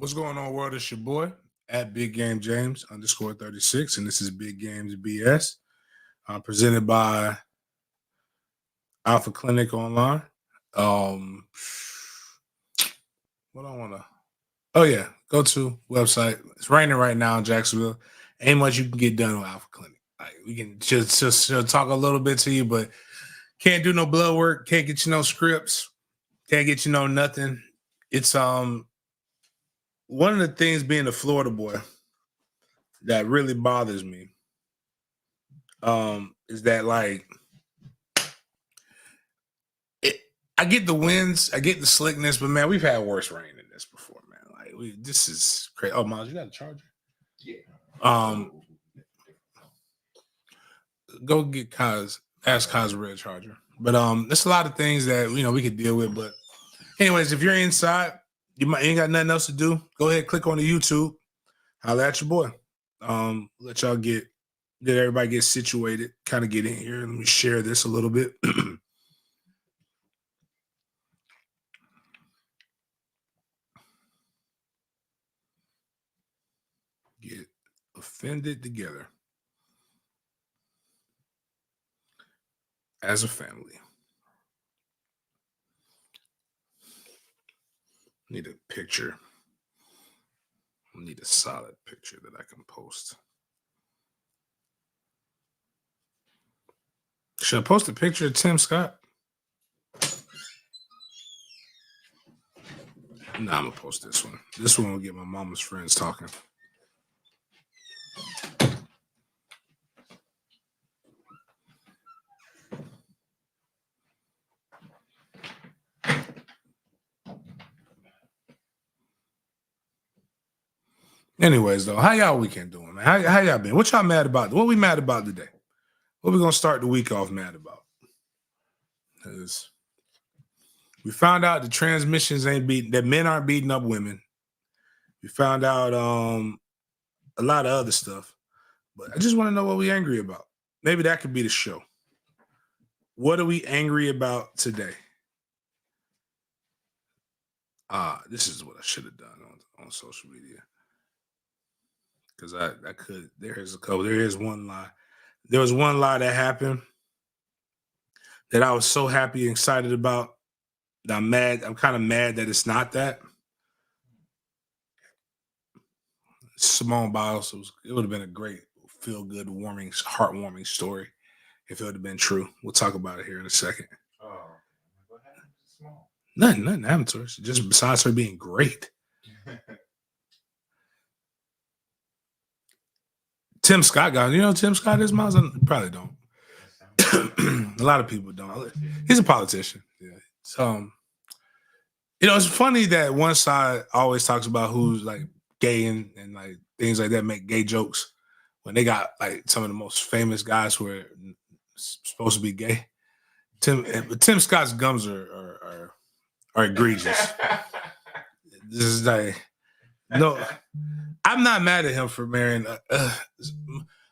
What's going on, world? It's your boy at Big Game James _36, and this is Big Games B.S. Presented by Alpha Clinic Online. What I want to? Oh yeah, go to website. It's raining right now in Jacksonville. Ain't much you can get done with Alpha Clinic. Like we can just talk a little bit to you, but can't do no blood work. Can't get you no scripts. Can't get you no nothing. It's one of the things being a Florida boy that really bothers me is that like I get the winds, I get the slickness, but man, we've had worse rain than this before, man. Like this is crazy. Oh, Miles, you got a charger? Yeah. Go get Kaz, ask Kaz a red charger. But there's a lot of things that we could deal with. But anyways, if you're inside, you ain't got nothing else to do. Go ahead, click on the YouTube, holla at your boy. Let y'all get everybody get situated, kind of get in here. Let me share this a little bit. Get offended together as a family. Need a picture. Need a solid picture that I can post. Should I post a picture of Tim Scott? Nah, I'm gonna post this one. This one will get my mama's friends talking. Anyways, though, how y'all weekend doing, man? How y'all been? What y'all mad about? What we mad about today? What we gonna start the week off mad about? Because we found out the transmissions ain't beating, that men aren't beating up women. We found out a lot of other stuff. But I just want to know what we angry about. Maybe that could be the show. What are we angry about today? This is what I should have done on social media. Because I could. There is one lie. There was one lie that happened that I was so happy and excited about that I'm mad. I'm kind of mad that it's not that. Simone Biles, it would have been a great, feel-good, heartwarming story if it would have been true. We'll talk about it here in a second. Oh, what happened to Simone? Nothing happened to her. Just besides her being great. Tim Scott got, Tim Scott is Miles? Probably don't. A lot of people don't. He's a politician. Yeah. So, it's funny that one side always talks about who's like gay and like things like that, make gay jokes when they got like some of the most famous guys who are supposed to be gay. Tim Scott's gums are egregious. This is like, no, I'm not mad at him for marrying. I'm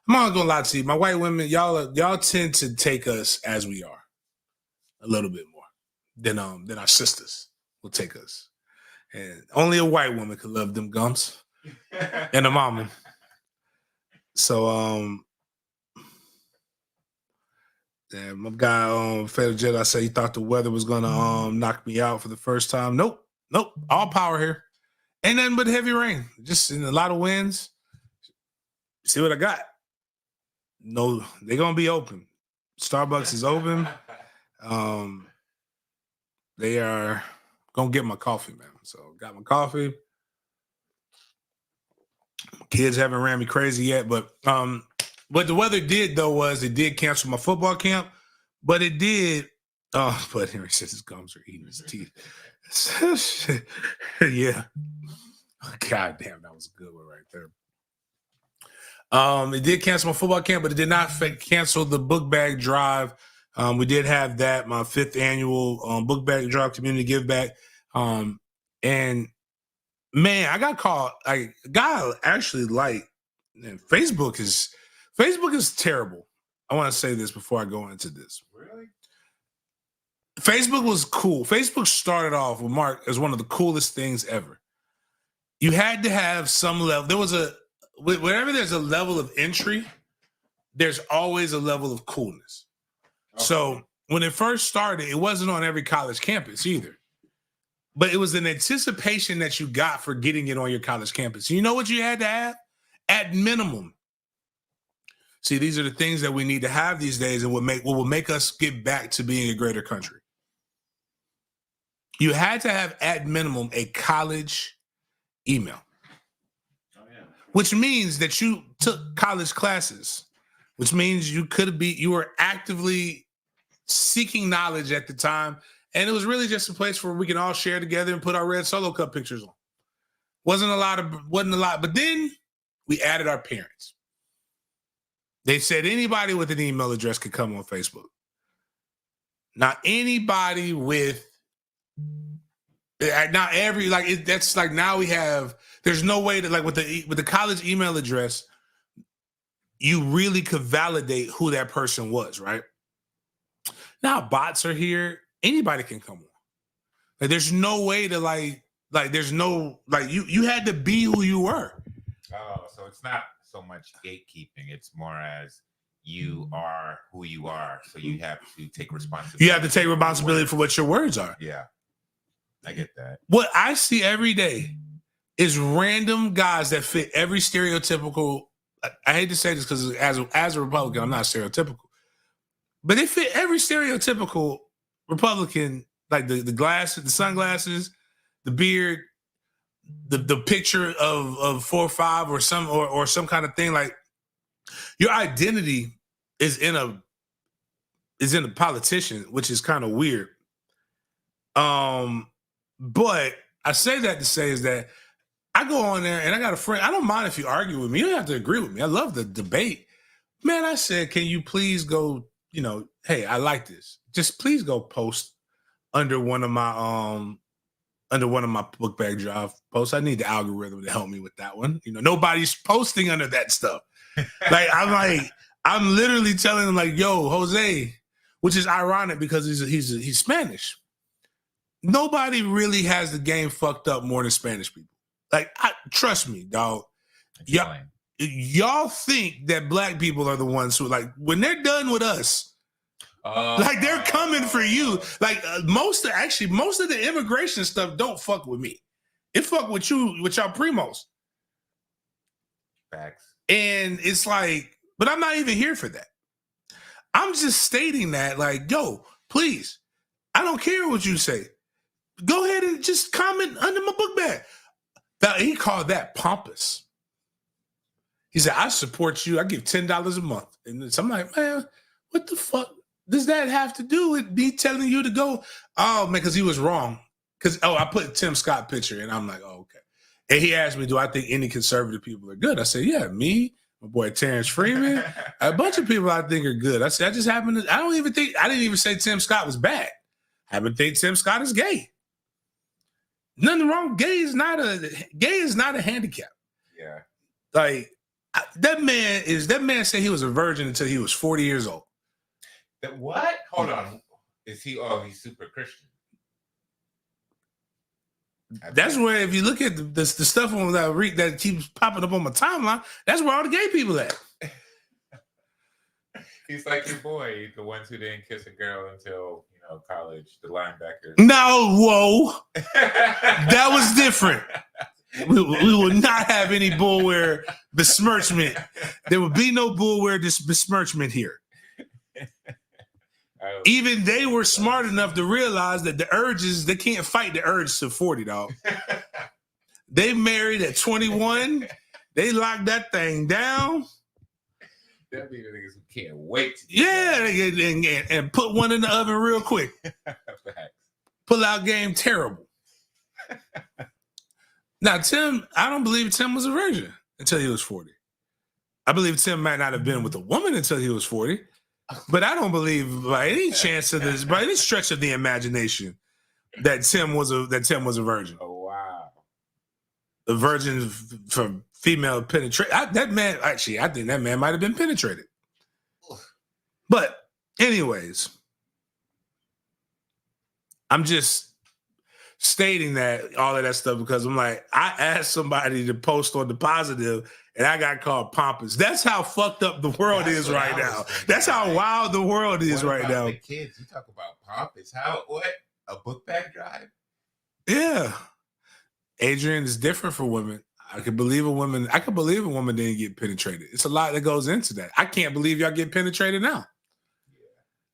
not gonna lie to you. My white women, y'all tend to take us as we are a little bit more than our sisters will take us. And only a white woman could love them gums and a mama. So yeah, my guy Federal Jet, I say he thought the weather was gonna knock me out for the first time. Nope. All power here. Ain't nothing but heavy rain. Just in a lot of winds. See what I got? No, they're gonna be open. Starbucks is open. They are gonna get my coffee, man. So got my coffee. Kids haven't ran me crazy yet, but what the weather did though was it did cancel my football camp, but it did. But Henry says his gums are eating his teeth. Yeah. God damn, that was a good one right there. It did cancel my football camp, but it did not cancel the book bag drive. We did have that, my 5th annual book bag drive community give back. And man, I got called. A guy actually and Facebook is terrible. I want to say this before I go into this. Really? Facebook was cool. Facebook started off with Mark as one of the coolest things ever. you had to have some level. There was whenever there's a level of entry, there's always a level of coolness. Okay. So when it first started, it wasn't on every college campus either. But it was an anticipation that you got for getting it on your college campus. You know what you had to have? At minimum. See, these are the things that we need to have these days and what will make us get back to being a greater country. You had to have at minimum a college email. Oh, yeah. Which means that you took college classes, which means you were actively seeking knowledge at the time. And it was really just a place where we can all share together and put our red Solo Cup pictures on. Wasn't a lot. But then we added our parents. They said anybody with an email address could come on Facebook. Not anybody with not every that's like now we have. There's no way that with the college email address, you really could validate who that person was, right? Now bots are here. Anybody can come on. Like there's no way to there's no you had to be who you were. Oh, so it's not so much gatekeeping. It's more as you are who you are. So you have to take responsibility. You have to take responsibility for what your words are. Yeah. I get that. What I see every day is random guys that fit every stereotypical. I hate to say this because as a Republican, I'm not stereotypical. But they fit every stereotypical Republican, like the glasses, the sunglasses, the beard, the picture of 4 or 5 or some kind of thing. Like your identity is in a politician, which is kind of weird. But I say that to say is that I go on there and I got a friend. I don't mind if you argue with me. You don't have to agree with me. I love the debate. Man, I said, can you please go, hey, I like this. Just please go post under one of my book bag drive posts. I need the algorithm to help me with that one. Nobody's posting under that stuff. I'm literally telling them yo, Jose, which is ironic because he's Spanish. Nobody really has the game fucked up more than Spanish people. Trust me, dog. Y'all think that black people are the ones who when they're done with us, they're coming for you. Most of the immigration stuff don't fuck with me. It fuck with you, with y'all primos. Facts. And it's but I'm not even here for that. I'm just stating that yo, please, I don't care what you say. Go ahead and just comment under my book bag. Now, he called that pompous. He said, I support you. I give $10 a month. And so I'm like, man, what the fuck does that have to do with me telling you to go? Oh, man, because he was wrong. I put Tim Scott picture, and I'm like, oh, okay. And he asked me, do I think any conservative people are good? I said, yeah, me, my boy Terrence Freeman, a bunch of people I think are good. I said, I didn't even say Tim Scott was bad. I happen to think Tim Scott is gay. Nothing wrong. Gay is not a handicap. Yeah. That man said he was a virgin until he was 40 years old. What? Hold on. Is he? Oh, he's super Christian. That's where, if you look at the stuff on that keeps popping up on my timeline, that's where all the gay people at. He's like your boy, the ones who didn't kiss a girl until college, the linebackers. No, whoa, that was different. We will not have any bullwear besmirchment. There will be no bullwear besmirchment here. Even they were smart enough to realize that they can't fight the urge to 40, dog. They married at 21. They locked that thing down. That be the niggas who can't wait. And put one in the oven real quick. Pull out game terrible. Now, Tim, I don't believe Tim was a virgin until he was 40. I believe Tim might not have been with a woman until he was 40. But I don't believe by any chance of this, by any stretch of the imagination, that Tim was a virgin. Oh, wow. The virgin from female penetration. I think that man might have been penetrated. But anyways, stating that all of that stuff because I'm like, I asked somebody to post on the positive and I got called pompous. That's how fucked up the world is right now. That's how wild the world is right now. The kids, you talk about pompous. What? A book bag drive? Yeah. Adrian, is different for women. I could believe a woman didn't get penetrated. It's a lot that goes into that. I can't believe y'all get penetrated now. Yeah.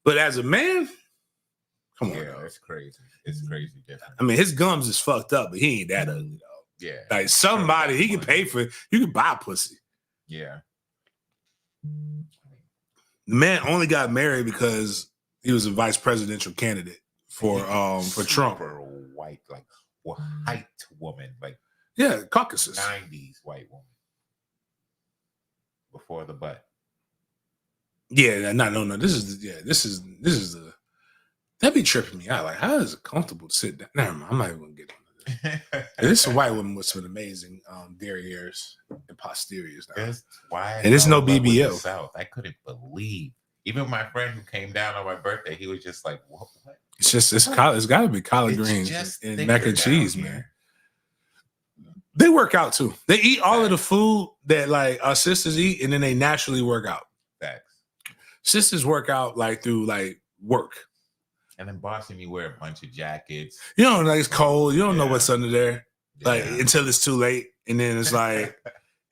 But as a man, come on. Yeah, it's crazy. It's crazy different. I mean, his gums is fucked up, but he ain't that ugly, though. Yeah. Like somebody, he can pay for it. You can buy pussy. Yeah. The man only got married because he was a vice presidential candidate for Trump. White, like white woman, like Caucasus. 90s white woman. Before the butt. Yeah, no. This is the that'd be tripping me out. Like, how is it comfortable to sit down? Never mind, I'm not even gonna get into this. This is a white woman with some amazing derrieres and posteriors now. That's why. And it's no BBL. South. I couldn't believe. Even my friend who came down on my birthday, he was just like, what? It's got to be collard greens and mac and cheese, man. They work out too. They eat all of the food that like our sisters eat, and then they naturally work out. Facts. Sisters work out like through like work. And in Boston, you wear a bunch of jackets. You don't know, like it's cold. You don't know what's under there, like until it's too late, and then it's like,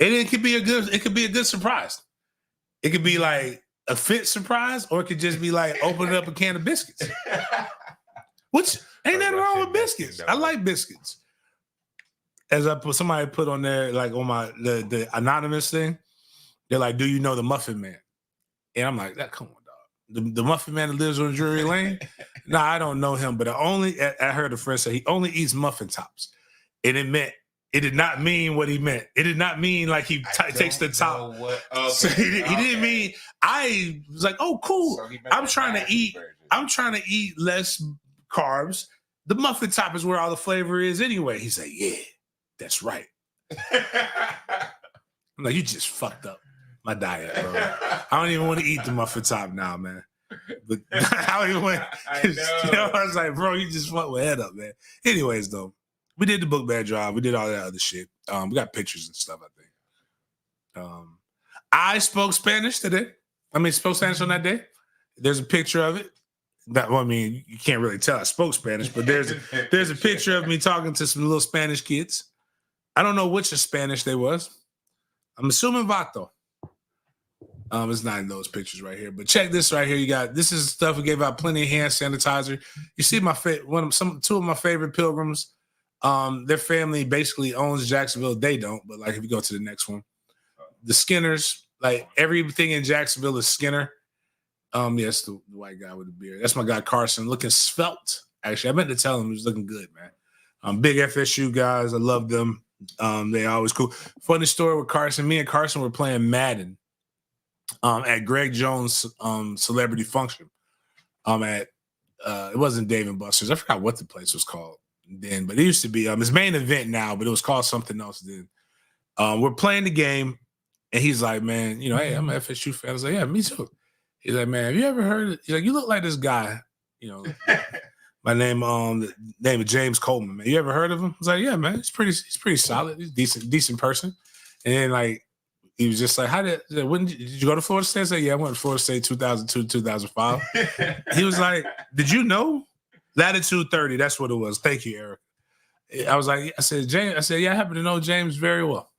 and it could be a good surprise. It could be like a fit surprise, or it could just be like opening up a can of biscuits. Which ain't nothing wrong with biscuits. I like biscuits. As somebody put on there, like on my the anonymous thing, they're like, "Do you know the Muffin Man?" And I'm like, "Come on, dog. The Muffin Man that lives on Drury Lane? Nah, I don't know him, but I heard a friend say he only eats muffin tops, and it did not mean what he meant. It did not mean like he takes the top. Okay, so he didn't mean. I was like, "Oh, cool. So I'm trying to eat less carbs. The muffin top is where all the flavor is anyway." He's like, "Yeah, that's right." I'm like, "You just fucked up my diet, bro. I don't even want to eat the muffin top now, man." But I don't even want. I was like, "Bro, you just fucked my head up, man." Anyways, though, we did the book bag drive. We did all that other shit. We got pictures and stuff, I think. I spoke Spanish today. Spoke Spanish on that day. There's a picture of it. You can't really tell I spoke Spanish, but there's a picture of me talking to some little Spanish kids. I don't know which of Spanish they was. I'm assuming Vato. It's not in those pictures right here, but check this right here. This is stuff we gave out plenty of hand sanitizer. You see two of my favorite pilgrims. Their family basically owns Jacksonville. They don't, but like if you go to the next one, the Skinners, like everything in Jacksonville is Skinner. Yes, the white guy with the beard. That's my guy Carson, looking svelte. Actually, I meant to tell him he was looking good, man. Big FSU guys, I love them. They always cool. Funny story with Carson. Me and Carson were playing Madden at Greg Jones' celebrity function. It wasn't Dave & Buster's. I forgot what the place was called then, but it used to be his main event now, but it was called something else then. We're playing the game, and he's like, "Man, hey, I'm an FSU fan." I was like, "Yeah, me too." He's like, "Man, have you ever heard?" He's like, "You look like this guy." My name, the name of James Coleman. Man, you ever heard of him? I was like, "Yeah, man, he's pretty solid. He's a decent person." And then like he was just like, did you go to Florida State?" I said, "Yeah, I went to Florida State 2002, 2005. He was like, "Did you know? Latitude 30, that's what it was." Thank you, Eric. I was like, I said, "Yeah, I happen to know James very well."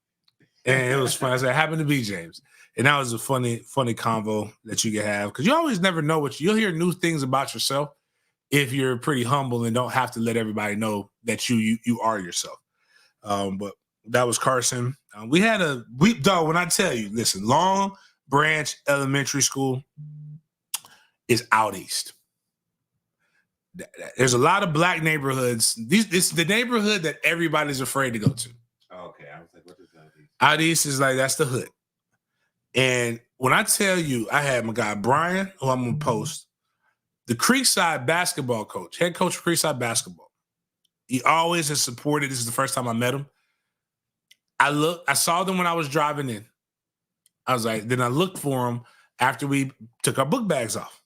And it was fun. I said, "I happen to be James." And that was a funny convo that you can have. Because you always never know you'll hear new things about yourself if you're pretty humble and don't have to let everybody know that you are yourself. But that was Carson. When I tell you, listen, Long Branch Elementary School is out east. There's a lot of black neighborhoods. It's the neighborhood that everybody's afraid to go to. Okay, I was like, what is out east? Out east is like, that's the hood. And when I tell you, I had my guy Brian, who I'm going to post, the Creekside basketball coach, head coach of Creekside basketball. He always has supported. This is the first time I met him. I saw them when I was driving in. I was like, then I looked for him after we took our book bags off.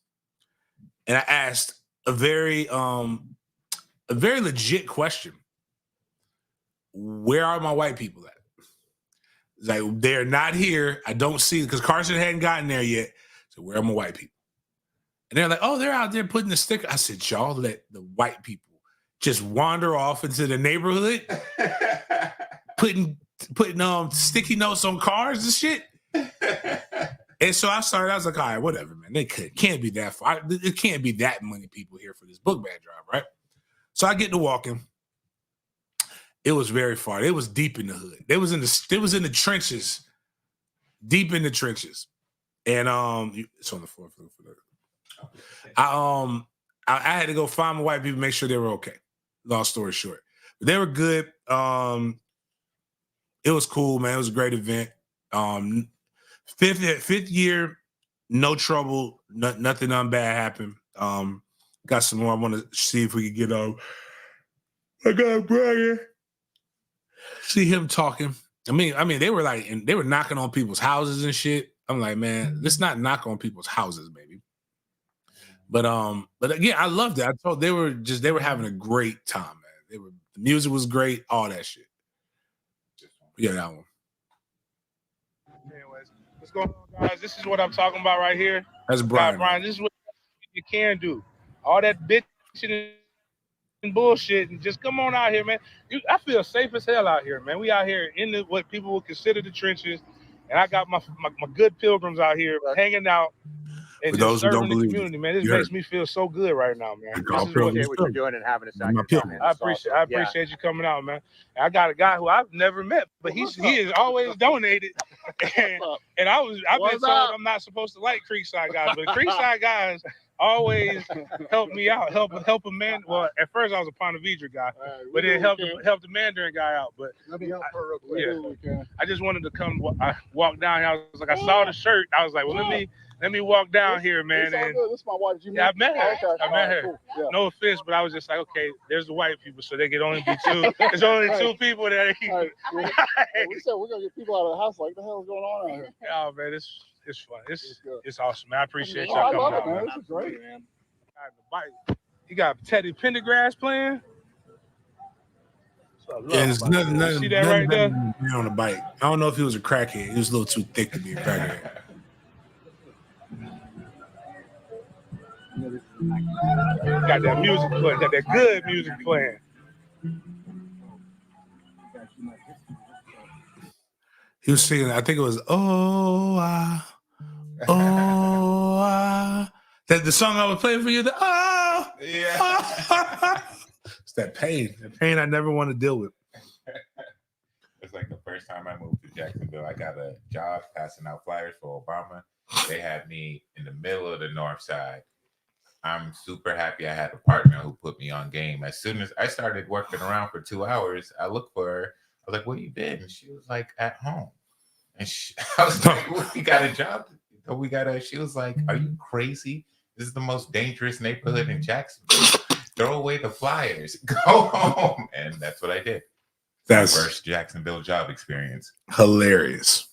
And I asked a very a very legit question. Where are my white people at? It's like, they're not here. I don't see, because Carson hadn't gotten there yet. So where are my white people? And they're like, oh, they're out there putting the sticker. I said, y'all let the white people just wander off into the neighborhood, putting sticky notes on cars and shit. And so I was like, all right, whatever, man. They can't be that far. It can't be that many people here for this book bag drive, right? So I get to walking. It was very far. It was deep in the hood. It was in the trenches, deep in the trenches. And it's on the fourth floor for that. I had to go find my white people, make sure they were okay. Long story short, but they were good. It was cool, man. It was a great event. Fifth year, no trouble, nothing bad happened. Got some more. I want to see if we could get I got Brian. See him talking. I mean, they were knocking on people's houses and shit. I'm like, man, let's not knock on people's houses, baby. But again, I loved it. I told they were having a great time, man. The music was great, all that shit. Yeah, that one. Anyways, what's going on, guys? This is what I'm talking about right here. That's Brian. Brian, this is what you can do. All that bitching and bullshit, and just come on out here, man. I feel safe as hell out here, man. We out here in what people would consider the trenches, and I got my good pilgrims out here hanging out. And just serving the community, man. This makes me feel so good right now, man. This is what you're doing and having us out here, man. I appreciate you coming out, man. I got a guy who I've never met, but he is always donated. And I've been told I'm not supposed to like Creekside guys, but Creekside guys always help me out, help a man. Well, at first I was a Ponte Vedra guy, but then help the Mandarin guy out. But let me help her real quick. Yeah, I just wanted to come. I walked down here. I was like, I saw the shirt. I was like, well, let me walk down here, man. This is my wife. Yeah, I met her. I met her. Cool. Yeah. No offense, but I was just like, okay, there's the white people, so they can only be two. There's only two people that. We said we're gonna get people out of the house. Like, what the hell is going on out here? Oh man, it's fun. It's awesome, man. I appreciate y'all coming out, man. This is great, man. You got Teddy Pendergrass playing. And it's nothing see that right there on the bike. I don't know if he was a crackhead. He was a little too thick to be a crackhead. Got that music playing, got that good music playing. He was singing, I think it was that the song I was playing for you. It's that pain I never want to deal with. It's like the first time I moved to Jacksonville, I got a job passing out flyers for Obama. They had me in the middle of the north side. I'm super happy I had a partner who put me on game. As soon as I started working around for 2 hours, I looked for her. I was like, where you been? And she was like, at home. And I was like, we got a job. She was like, are you crazy? This is the most dangerous neighborhood in Jacksonville. Throw away the flyers. Go home. And that's what I did. That's my first Jacksonville job experience. Hilarious.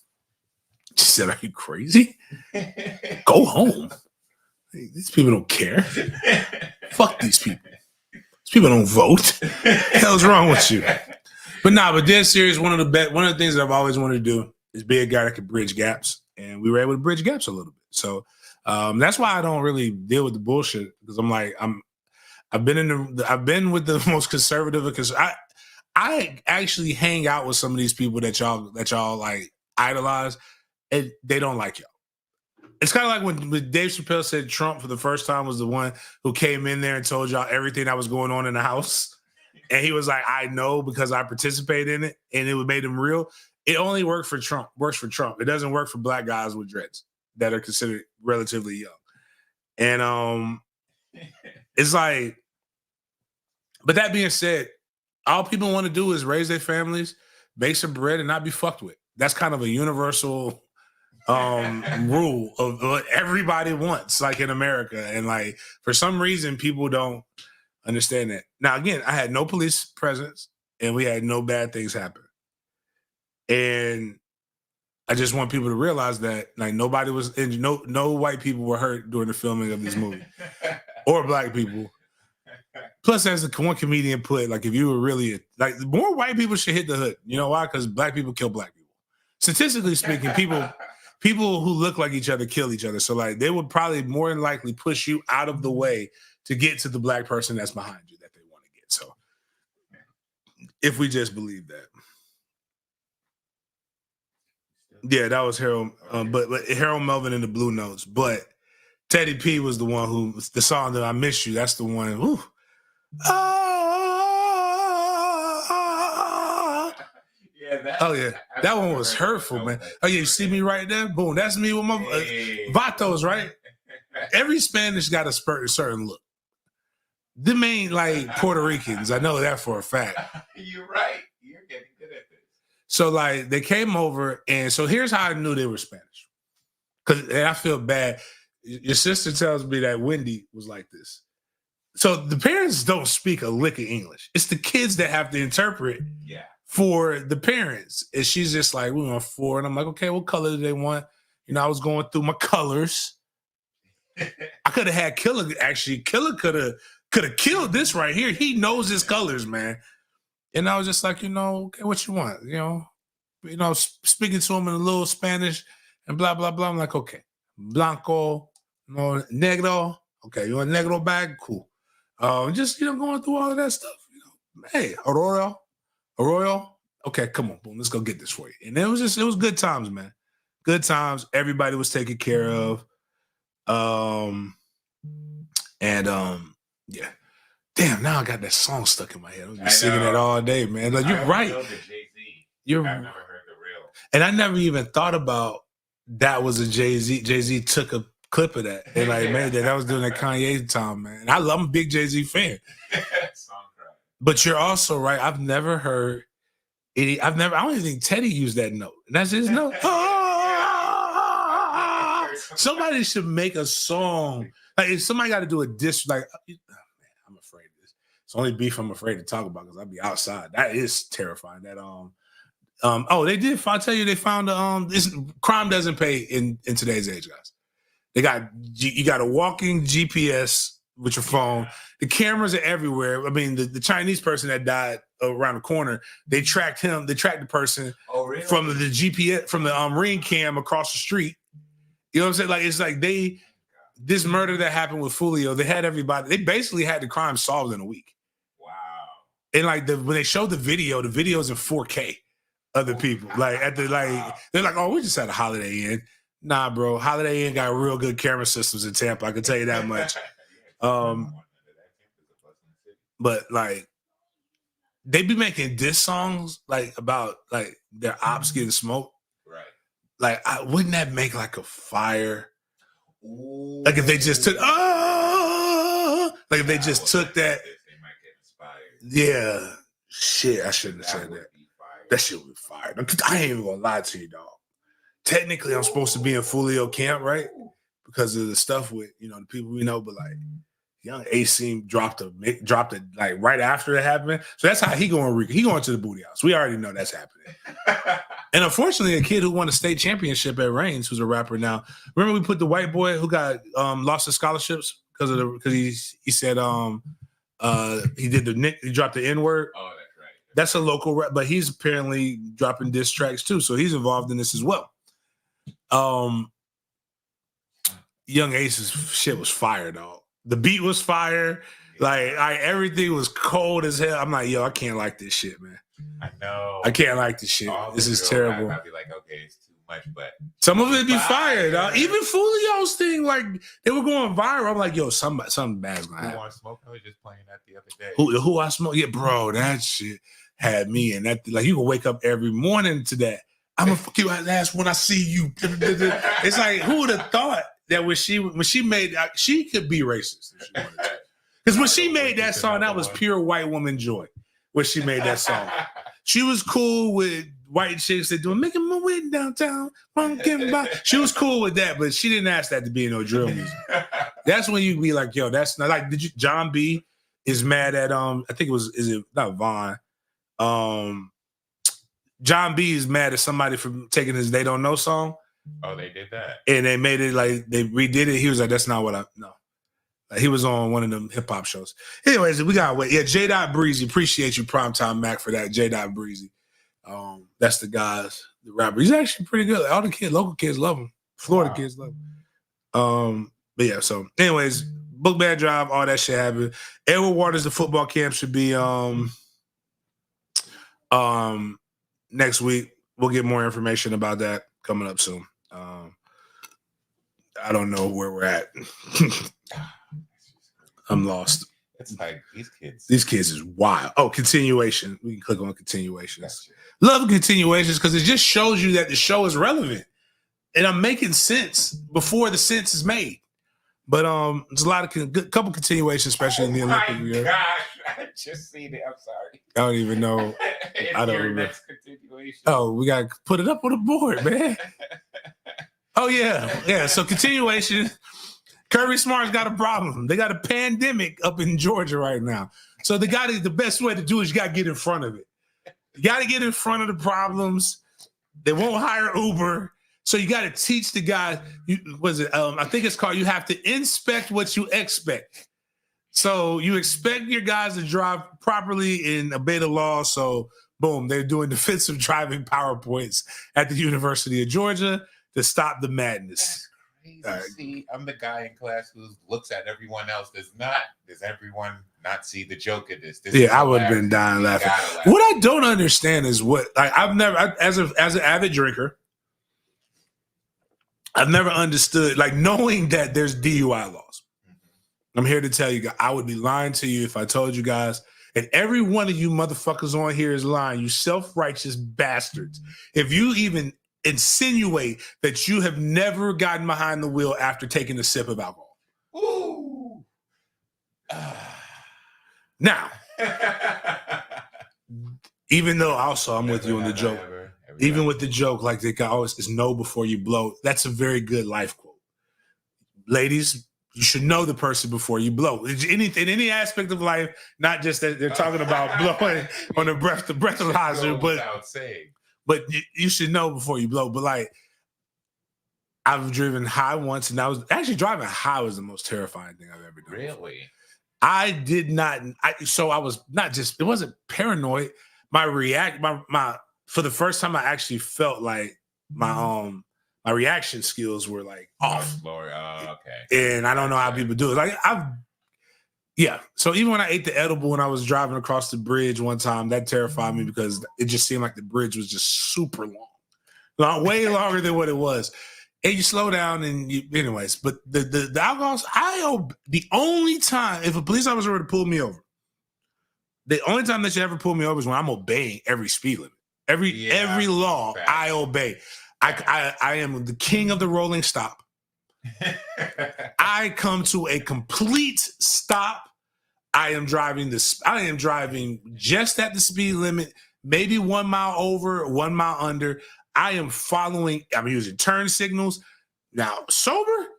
She said, are you crazy? Go home. These people don't care. Fuck these people. These people don't vote. What the hell's wrong with you? But dead serious, one of the things that I've always wanted to do is be a guy that could bridge gaps. And we were able to bridge gaps a little bit. So that's why I don't really deal with the bullshit, because I'm like, I've been with the most conservative, because I actually hang out with some of these people that y'all like idolize, and they don't like y'all. It's kind of like when Dave Chappelle said Trump for the first time was the one who came in there and told y'all everything that was going on in the house. And he was like, I know because I participated in it, and it made him real. It only works for Trump. It doesn't work for black guys with dreads that are considered relatively young. And it's like, but that being said, all people want to do is raise their families, bake some bread, and not be fucked with. That's kind of a universal rule of what everybody wants, like in America. And like, for some reason, people don't understand that. Now, again, I had no police presence, and we had no bad things happen. And I just want people to realize that like nobody was injured, no white people were hurt during the filming of this movie, or black people. Plus, as the one comedian put, like if you were really like more white people should hit the hood. You know why? Because black people kill black people. Statistically speaking, people who look like each other kill each other. So like they would probably more than likely push you out of the way to get to the black person that's behind you that they want to get. So if we just believe that. Yeah, that was Harold, but Harold Melvin and the Blue Notes. But Teddy P was the one who the song that I Miss You. That's the one. Whew. Oh yeah, that one was hurtful, man. Oh yeah, you see me right there? Boom, that's me with my Vatos, right? Every Spanish got a certain look. Them ain't like Puerto Ricans. I know that for a fact. You're right. You're getting good at this. So like they came over, and so here's how I knew they were Spanish. And I feel bad. Your sister tells me that Wendy was like this. So the parents don't speak a lick of English. It's the kids that have to interpret for the parents. And she's just like, we want 4. And I'm like, okay, what color do they want? You know, I was going through my colors. I could have had Killer. Actually, Killer could have killed this right here. He knows his colors, man. And I was just like, okay, what you want? Speaking to him in a little Spanish and blah, blah, blah. I'm like, okay, blanco, negro. Okay, you want negro bag? Cool. Just going through all of that stuff. Hey, Arroyo. Okay, come on, boom, let's go get this for you. And it was good times, man. Good times. Everybody was taken care of. Yeah. Damn, now I got that song stuck in my head. I was singing that all day, man. Like, you're right. I've never heard the real. And I never even thought about that was a Jay-Z. Jay-Z took a clip of that and like made that. That was during that Kanye time, man. I'm a big Jay-Z fan. But you're also right. I've never heard any. I don't even think Teddy used that note. And that's his note. Somebody should make a song. Like if somebody got to do a diss, like I'm afraid of this. It's only beef I'm afraid to talk about because I'll be outside. That is terrifying. That they did. I'll tell you, they found crime doesn't pay in today's age, guys. You got a walking GPS with your phone. The cameras are everywhere. I mean, the Chinese person that died around the corner, they tracked him. They tracked the person from the GPS, from the Ring cam across the street. You know what I'm saying? Like, it's like this murder that happened with Fulio, they had everybody. They basically had the crime solved in a week. Wow. And like when they showed the video's in 4K of the people. Like they're like, oh, we just had a Holiday Inn. Nah, bro. Holiday Inn got real good camera systems in Tampa. I can tell you that much. But like they be making diss songs like about like their ops getting smoked. Right. Like wouldn't that make like a fire? Ooh. Like if they just took like if they just took that. They might get inspired. Yeah. Shit, I shouldn't have said that. That shit would be fired. I ain't even gonna lie to you, dog. Technically, I'm supposed to be in Fulio camp, right? Because of the stuff with the people we know, but like young A-Seam dropped it like right after it happened. So that's how he going to the booty house. We already know that's happening. And unfortunately, a kid who won a state championship at Reigns, who's a rapper now. Remember we put the white boy who got lost his scholarships because he said he dropped the N-word. Oh, that's right. That's a local rap, but he's apparently dropping diss tracks too, so he's involved in this as well. Young Ace's shit was fire, dog. The beat was fire. Like everything was cold as hell. I'm like, yo, I can't like this shit, man. I know. I can't like this shit. This is terrible. I'd be like, okay, it's too much, but some of it be fire, dog. Even Fulio's thing, like they were going viral. I'm like, yo, something bad's gonna happen. Who Want Smoke? I was just playing that the other day. Who I Smoke? Yeah, bro, that shit had me, and that like you can wake up every morning to that. I'm gonna fuck you ass when I see you. It's like, who would have thought that when she made, she could be racist if she wanted to. Because when she made that song, that was pure white woman joy. When she made that song, she was cool with white chicks that doing making my way downtown. She was cool with that, but she didn't ask that to be in no drill music. That's when you be like, yo, that's not like. John B is mad at I think is it not Vaughn? John B is mad at somebody for taking his "They Don't Know" song. Oh, they did that, and they made it like they redid it. He was like, "That's not what I no." He was on one of them hip hop shows. Anyways, we gotta wait. Yeah, J. Breezy. Appreciate you, Primetime Mac, for that. J. Breezy. That's the guys, the rapper. He's actually pretty good. All the kids, local kids love him. Florida kids love him. But yeah, so anyways, book bad drive, all that shit happened. Edward Waters, the football camp should be next week. We'll get more information about that coming up soon. I don't know where we're at. I'm lost. It's like these kids. These kids is wild. Oh, continuation. We can click on continuations. Gotcha. Love continuations because it just shows you that the show is relevant. And I'm making sense before the sense is made. But there's a lot of couple continuations, especially in the Olympic year. Gosh, I just seen it. I'm sorry. I don't even know. I don't remember. Next continuation. Oh, we gotta put it up on the board, man. Oh yeah. So continuation. Kirby Smart's got a problem. They got a pandemic up in Georgia right now. So the best way to do is you gotta get in front of it. You gotta get in front of the problems. They won't hire Uber. So you got to teach the guys. I think it's called. You have to inspect what you expect. So you expect your guys to drive properly and obey the law. So boom, they're doing defensive driving PowerPoints at the University of Georgia to stop the madness. That's crazy. See, I'm the guy in class who looks at everyone else. Does everyone not see the joke of this? I would have been dying laughing. What I don't understand is as an avid drinker. I've never understood, knowing that there's DUI laws. I'm here to tell you guys, I would be lying to you if I told you guys, and every one of you motherfuckers on here is lying, you self-righteous bastards. If you even insinuate that you have never gotten behind the wheel after taking a sip of alcohol. Ooh. Now, even though also I'm with you on the joke. Even with the joke, like they always is know before you blow. That's a very good life quote. Ladies, you should know the person before you blow. In any aspect of life, not just that they're talking about blowing on the breathalyzer, but you should know before you blow. But I've driven high once, and I was actually driving high was the most terrifying thing I've ever done. Really? I did not. So I was not just. It wasn't paranoid. For the first time, I actually felt like my reaction skills were off. Okay. And I don't know how people do it. So even when I ate the edible when I was driving across the bridge one time, that terrified me because it just seemed like the bridge was just super long, way longer than what it was. And you slow down anyways. But the alcohol, the only time if a police officer were to pull me over, the only time that you ever pull me over is when I'm obeying every speed limit. Every law I obey. I am the king of the rolling stop. I come to a complete stop. I am driving just at the speed limit, maybe 1 mile over, 1 mile under. I'm using turn signals. Now, sober,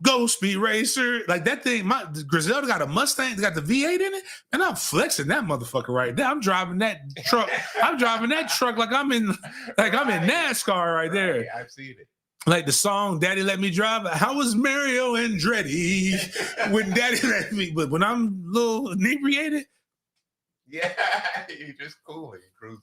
go Speed Racer. That thing, Griselda got a Mustang, got the V8 in it, and I'm flexing that motherfucker right there. I'm driving that truck. Like I'm in NASCAR right there. I've seen it. Like the song "Daddy Let Me Drive." How was Mario Andretti when Daddy let me? But when I'm a little inebriated, yeah, you're just cooling, cruising.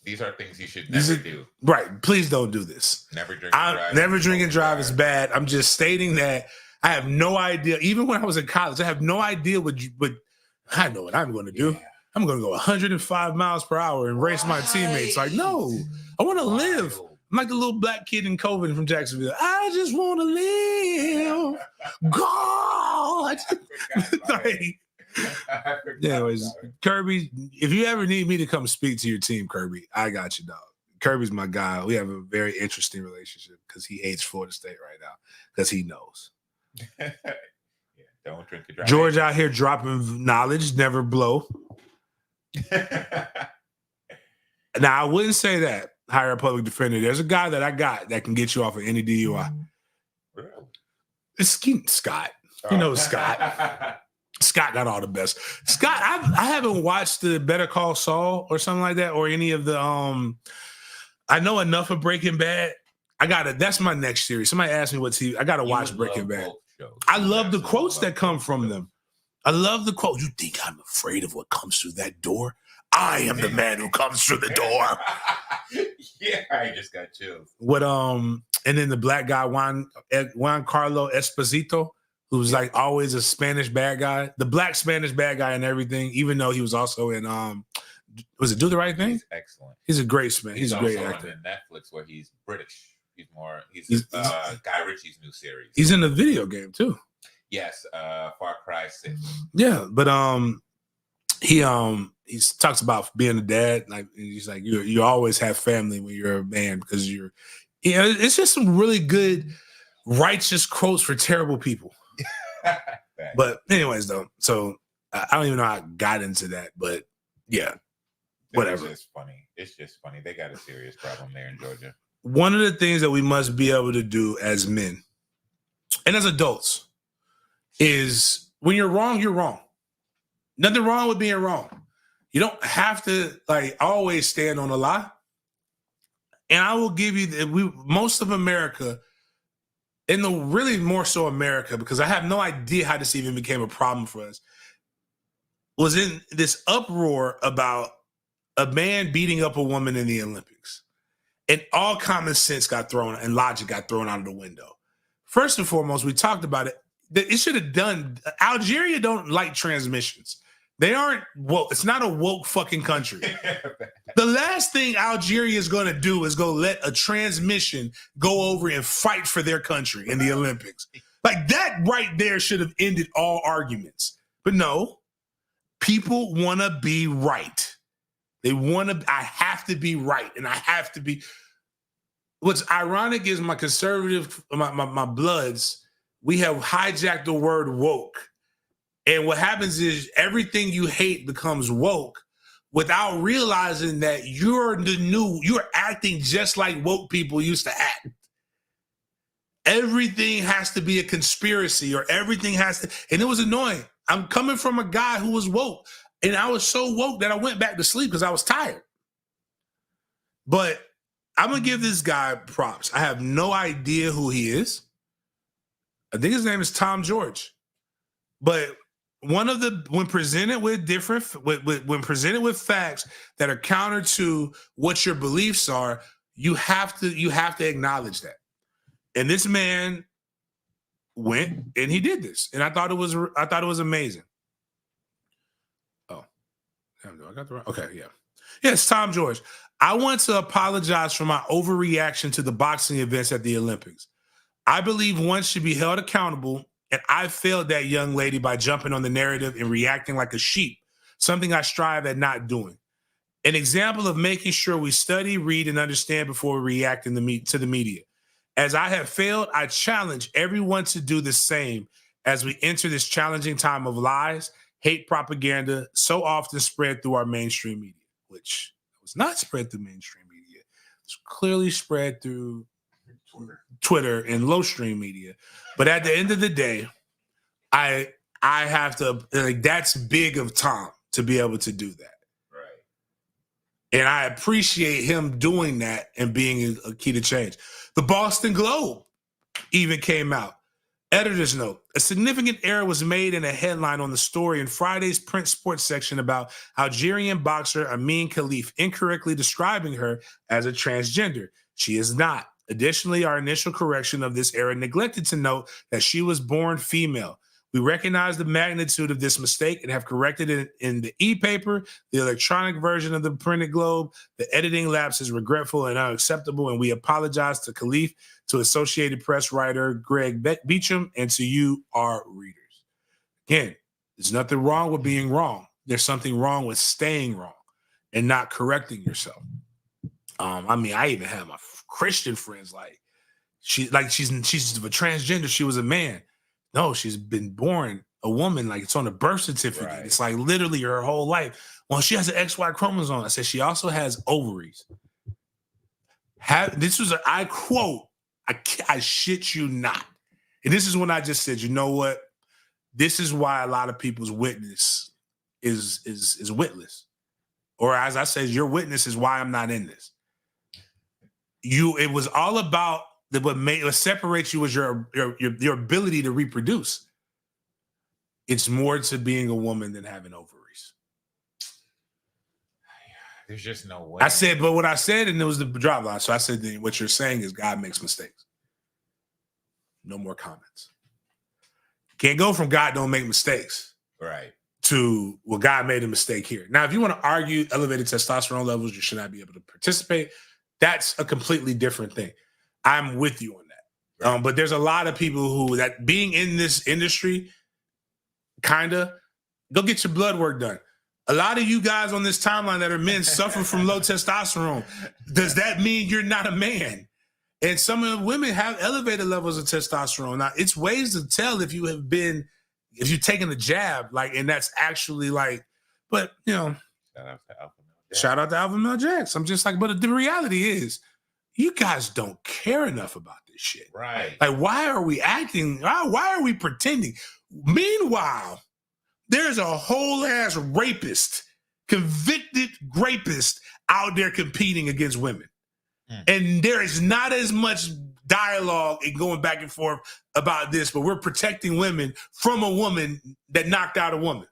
These are things you should never do. Right. Please don't do this. Never drink and drive. Never drink and drive is bad. I'm just stating that I have no idea. Even when I was in college, I have no idea what I know what I'm going to do. Yeah. I'm going to go 105 miles per hour and race my teammates. No, I want to live. I'm like the little black kid in COVID from Jacksonville. I just want to live. God. Anyways, Kirby, if you ever need me to come speak to your team, Kirby, I got you, dog. Kirby's my guy. We have a very interesting relationship because he hates Florida State right now because he knows. Don't drink and drive. George out here dropping knowledge, never blow. Now, I wouldn't say that. Hire a public defender. There's a guy that I got that can get you off of any DUI. Really? It's Scott. You know Scott. Scott got all the best. Scott, I haven't watched the Better Call Saul or something like that, or any of the I know enough of Breaking Bad. That's my next series. Somebody asked me what TV. I gotta watch Breaking Bad. I love the quotes that come from them. I love the quote. You think I'm afraid of what comes through that door? I am the man who comes through the door. Yeah, I just got chills. What and then the black guy Juan Carlo Esposito, who's like always a Spanish bad guy, the black Spanish bad guy and everything, even though he was also in was it Do the Right Thing? He's excellent. He's a great man. He's a great also actor. In Netflix where he's British. He's Guy Ritchie's new series. He's in the video game too. Yes, Far Cry 6. Yeah, but he talks about being a dad. Like he's like you always have family when you're a man because it's just some really good righteous quotes for terrible people. But anyways, though, so I don't even know how I got into that, but yeah, whatever. It's just funny. They got a serious problem there in Georgia. One of the things that we must be able to do as men and as adults is when you're wrong, you're wrong. Nothing wrong with being wrong. You don't have to like always stand on a lie. And I will give you most of America, and really more so America, because I have no idea how this even became a problem for us, was in this uproar about a man beating up a woman in the Olympics. And all common sense got thrown and logic got thrown out of the window. First and foremost, we talked about it. It should have done. Algeria don't like transmissions. They aren't woke. It's not a woke fucking country. The last thing Algeria is going to do is go let a transmission go over and fight for their country in the Olympics. Like that right there should have ended all arguments. But no, people want to be right. They want to, I have to be right. And I have to be. What's ironic is my conservative, my bloods, we have hijacked the word woke. And what happens is everything you hate becomes woke without realizing that you're acting just like woke people used to act. Everything has to be a conspiracy or everything has to, and it was annoying. I'm coming from a guy who was woke, and I was so woke that I went back to sleep because I was tired. But I'm going to give this guy props. I have no idea who he is. I think his name is Tom George. But when presented with when presented with facts that are counter to what your beliefs are, you have to acknowledge that. And this man went and he did this, and I thought it was amazing. Oh, I got the right. Okay, yeah, yes, Tom George. I want to apologize for my overreaction to the boxing events at the Olympics. I believe one should be held accountable. And I failed that young lady by jumping on the narrative and reacting like a sheep, something I strive at not doing. An example of making sure we study, read, and understand before we react to the media. As I have failed, I challenge everyone to do the same as we enter this challenging time of lies, hate propaganda, so often spread through our mainstream media, which was not spread through mainstream media. It's clearly spread through Twitter and low stream media. But at the end of the day, I have to, like, that's big of Tom to be able to do that. Right. And I appreciate him doing that and being a key to change. The Boston Globe even came out. Editor's note: a significant error was made in a headline on the story in Friday's print sports section about Algerian boxer Amin Khalif, incorrectly describing her as a transgender. She is not. Additionally, our initial correction of this error neglected to note that she was born female. We recognize the magnitude of this mistake and have corrected it in the e-paper, the electronic version of the printed Globe. The editing lapse is regretful and unacceptable, and we apologize to Khalif, to Associated Press writer Greg Beecham, and to you, our readers. Again, there's nothing wrong with being wrong. There's something wrong with staying wrong and not correcting yourself. I even have my Christian friends she's a transgender. She was a man. No, she's been born a woman. Like, it's on a birth certificate. Right. It's like literally her whole life. Well, she has an XY chromosome. I said she also has ovaries. I quote, I shit you not. And this is when I just said, you know what? This is why a lot of people's witness is witless. Or as I said, your witness is why I'm not in this. It was all about what separates you is your ability to reproduce. It's more to being a woman than having ovaries. There's just no way. I said, but what I said, and it was the drop line. So I said, what you're saying is God makes mistakes. No more comments. Can't go from God don't make mistakes. Right. To, well, God made a mistake here. Now, if you want to argue elevated testosterone levels, you should not be able to participate. That's a completely different thing. I'm with you on that. Right. But there's a lot of people who, that being in this industry, kinda, go get your blood work done. A lot of you guys on this timeline that are men suffer from low testosterone. Does that mean you're not a man? And some of the women have elevated levels of testosterone. Now, it's ways to tell if you've taken a jab, like, and that's actually like, but you know, shout out to Alpha Male Jacks. I'm just like, but the reality is, you guys don't care enough about this shit. Right. Like, why are we acting? Why are we pretending? Meanwhile, there's a whole ass rapist, convicted rapist out there competing against women. And there is not as much dialogue and going back and forth about this, but we're protecting women from a woman that knocked out a woman.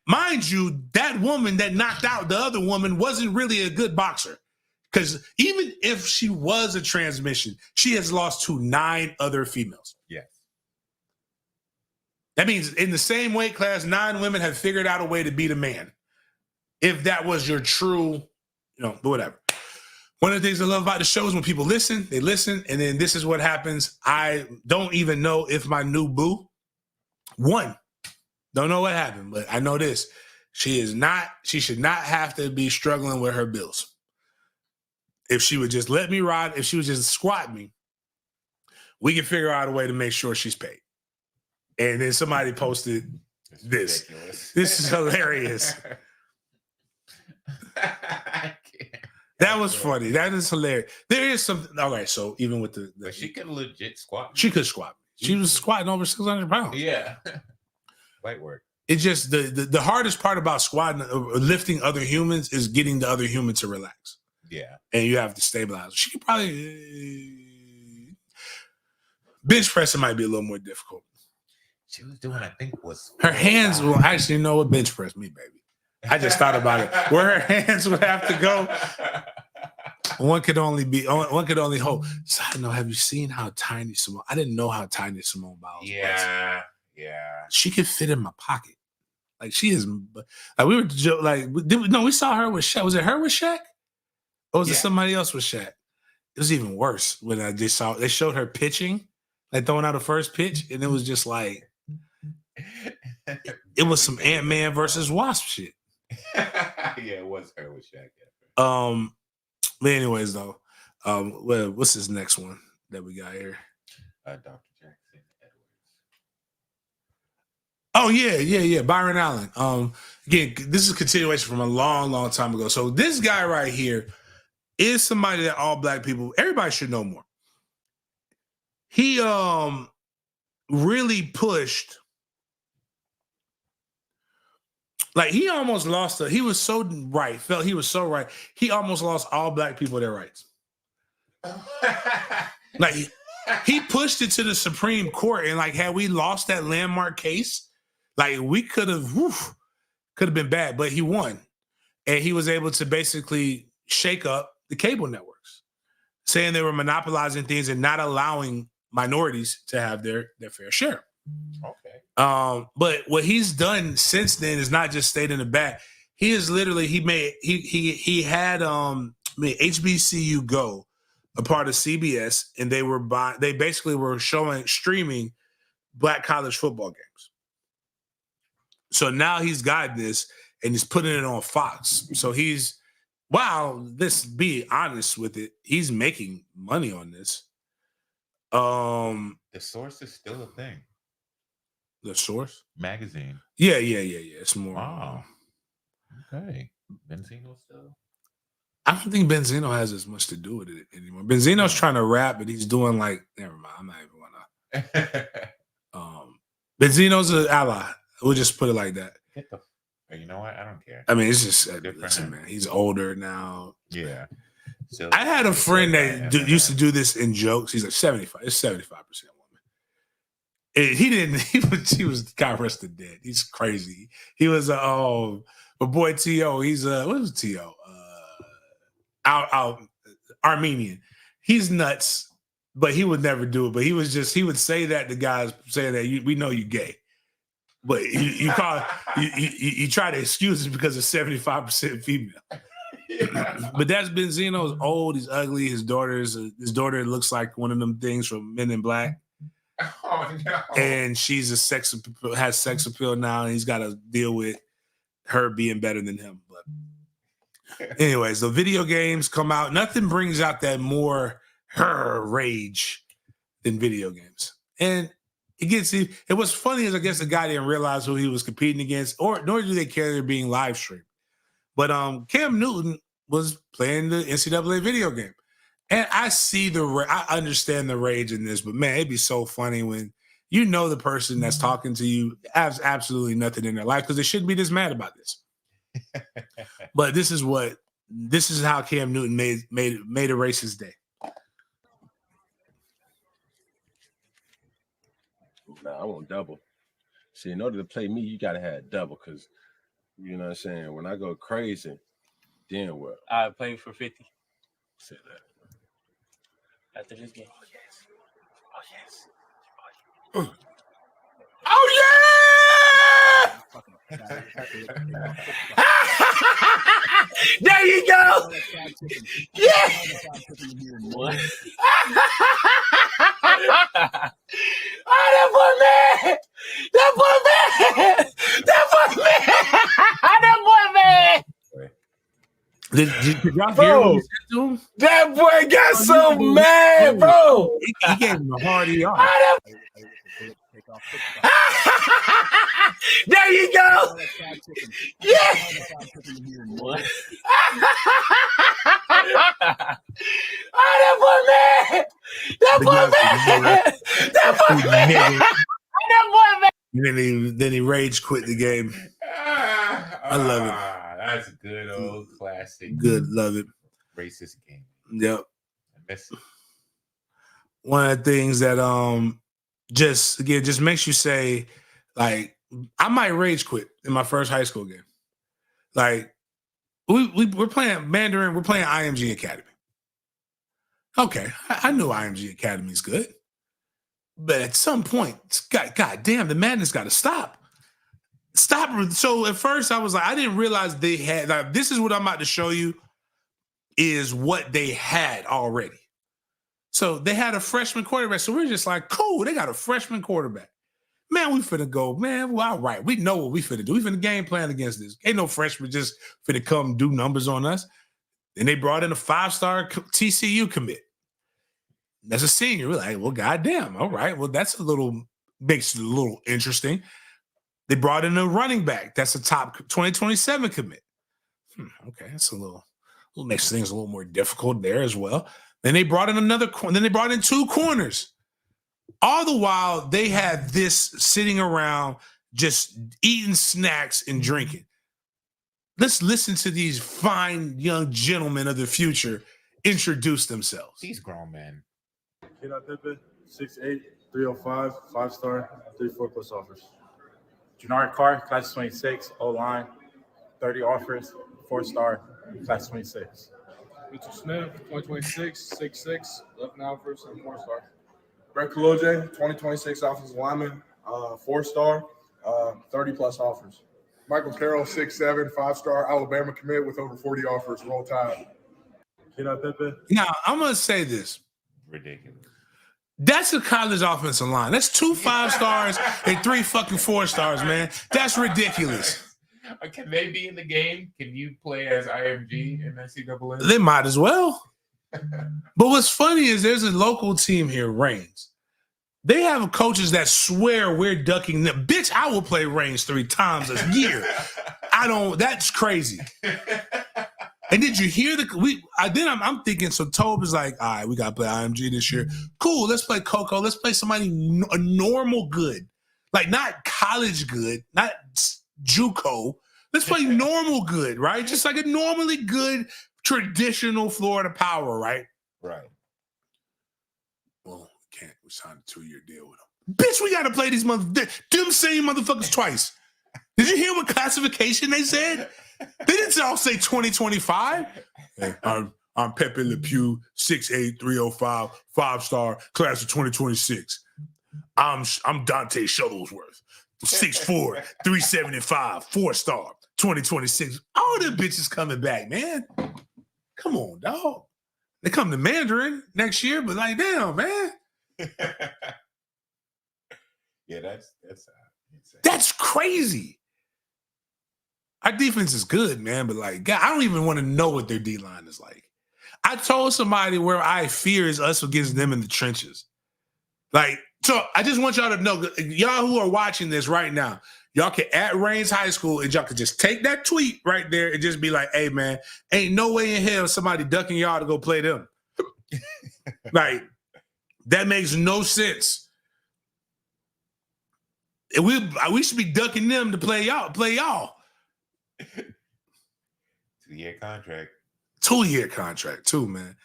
Mind you, that woman that knocked out the other woman wasn't really a good boxer. Because even if she was a transmission, she has lost to 9 other females. Yes. That means in the same weight class, 9 women have figured out a way to beat a man. If that was your true, whatever. One of the things I love about the show is when people listen, they listen, and then this is what happens. I don't even know if my new boo won. Don't know what happened, but I know this. She should not have to be struggling with her bills. If she would just let me ride, if she would just squat me, we can figure out a way to make sure she's paid. And then somebody posted this. This is hilarious. I can't. That was funny. That is hilarious. There is something. All right, so even with the but she could legit squat. She could squat. She was squatting over 600 pounds. Yeah. Light work. It's just the hardest part about squatting or lifting other humans is getting the other human to relax. Yeah. And you have to stabilize. She could probably bench pressing might be a little more difficult. She was doing, I think, her hands will actually know what bench press me, baby. I just thought about it. Where her hands would have to go. One could only hold. Side note, have you seen how tiny Simone? I didn't know how tiny Simone Biles was. Yeah. She could fit in my pocket. Like she is. Like we were like, we saw her with Shaq. Was it her with Shaq? Or was it somebody else with Shaq? It was even worse when I just saw. They showed her pitching, like throwing out a first pitch, and it was just like, it was some Ant-Man versus Wasp shit. Yeah, it was her with Shaq. But anyways, though, what's his next one that we got here? Dr. Jackson Edwards. Oh yeah, Byron Allen. Again, this is a continuation from a long time ago. So this guy right here is somebody that all black people, everybody should know more. He really pushed. Like he almost lost he was so right. Felt he was so right. He almost lost all black people their rights. Like he pushed it to the Supreme Court, and like had we lost that landmark case, like we could have been bad. But he won, and he was able to basically shake up the cable networks, saying they were monopolizing things and not allowing minorities to have their fair share. Okay. But what he's done since then is not just stayed in the back. He is literally he had HBCU Go, a part of CBS, and they basically were streaming black college football games. So now he's got this and he's putting it on Fox. So let's be honest with it, he's making money on this. The Source is still a thing. The Source magazine. Yeah. It's more. Wow. Okay. Benzino still. I don't think Benzino has as much to do with it anymore. Benzino's trying to rap, but he's doing like. Never mind. I'm not even gonna. Benzino's an ally. We'll just put it like that. You know what? I don't care. I mean, it's just listen, man. He's older now. Yeah. I had a friend that used to do this in jokes. He's like 75. It's 75% woman. And he didn't. He was got arrested dead. He's crazy. He was my boy To. He's what was To? Out Armenian. He's nuts, but he would never do it. But he would say that to guys saying that we know you gay. But you try to excuse it because it's 75% female. Yeah. But that's Benzino's old. He's ugly. His daughter looks like one of them things from Men in Black. Oh no! And she's has sex appeal now, and he's got to deal with her being better than him. But anyways, the video games come out. Nothing brings out that more rage than video games, and it was funny as I guess the guy didn't realize who he was competing against, nor do they care they're being live streamed. But Cam Newton was playing the NCAA video game, and I understand the rage in this. But man, it'd be so funny when you know the person that's talking to you has absolutely nothing in their life because they shouldn't be this mad about this. But this is how Cam Newton made a racist day. Nah, I want double. See, in order to play me, you gotta have double because you know what I'm saying. When I go crazy, then what? I play for 50. Say that. After this game. Oh yes. Oh yeah! There you go. Yeah. What? Oh, that boy man! That boy man! Did y'all hear what he said to him? That boy got so mad, bro. He gave him a hard ER. There you go. Yeah. What? Oh, that boy man! That boy man! Then he rage quit the game. I love it. That's a good old classic. Good, love it. Racist game. Yep. I miss it. One of the things that just makes you say, like, I might rage quit in my first high school game. Like, we're playing Mandarin, we're playing IMG Academy. Okay, I knew IMG Academy is good. But at some point, God damn, the madness got to stop. Stop. So at first I was like, I didn't realize they had, like, this is what I'm about to show you is what they had already. So they had a freshman quarterback. So we're just like, cool, they got a freshman quarterback. Man, we finna go, man, well, all right. We know what we finna do. We finna game plan against this. Ain't no freshman just finna come do numbers on us. And they brought in a 5-star TCU commit. That's a senior. We're like, well, goddamn. All right. Well, makes it a little interesting. They brought in a running back. That's a top 2027 commit. Okay. That's makes things a little more difficult there as well. Then they brought in then they brought in 2 corners. All the while, they had this sitting around just eating snacks and drinking. Let's listen to these fine young gentlemen of the future introduce themselves. These grown men. Kenan Pippen, 6'8", 305, 5-star, 3-4 plus offers. Jannard Carr, class 26, O-line, 30 offers, 4-star, class 26. Mitchell Smith, 2026, 6'6", 11 offers, and 4-star. Brett Kaloje, 2026 offensive lineman, 4-star, 30 plus offers. Michael Carroll, 6'7", 5-star, Alabama commit with over 40 offers. Roll Tide. Kenan Pippen. Now, I'm going to say this. Ridiculous. That's a college offensive line. That's 2 5-stars and 3 fucking 4-stars, man. That's ridiculous. Can they be in the game? Can you play as IMG and NCAA? They might as well. But what's funny is there's a local team here, Reigns. They have coaches that swear we're ducking them. Bitch, I will play Reigns 3 times a year. That's crazy. And did you hear I'm thinking, so Tobe is like, all right, we got to play IMG this year. Cool, let's play Coco. Let's play somebody a normal good. Like not college good, not JUCO. Let's play normal good, right? Just like a normally good traditional Florida power, right? Right. Well, we can't. We signed a 2-year deal with them. Bitch, we got to play these them same motherfuckers twice. Did you hear what classification they said? They didn't all say 2025. Hey, I'm Pepe Le Pew, 6'8", 305, 5-star, class of 2026. I'm Dante Shuttlesworth, 6'4", 375, 4-star, 2026. All them bitches coming back, man. Come on, dog. They come to Mandarin next year, but like, damn, man. Yeah, that's insane. That's crazy. Our defense is good, man, but like, God, I don't even want to know what their D line is like. I told somebody where I fear is us against them in the trenches. Like, so I just want y'all to know, y'all who are watching this right now, y'all can at Reigns High School and y'all can just take that tweet right there and just be like, hey, man, ain't no way in hell somebody ducking y'all to go play them. Like, that makes no sense. And we should be ducking them to play y'all. 2-year contract. 2-year contract too, man.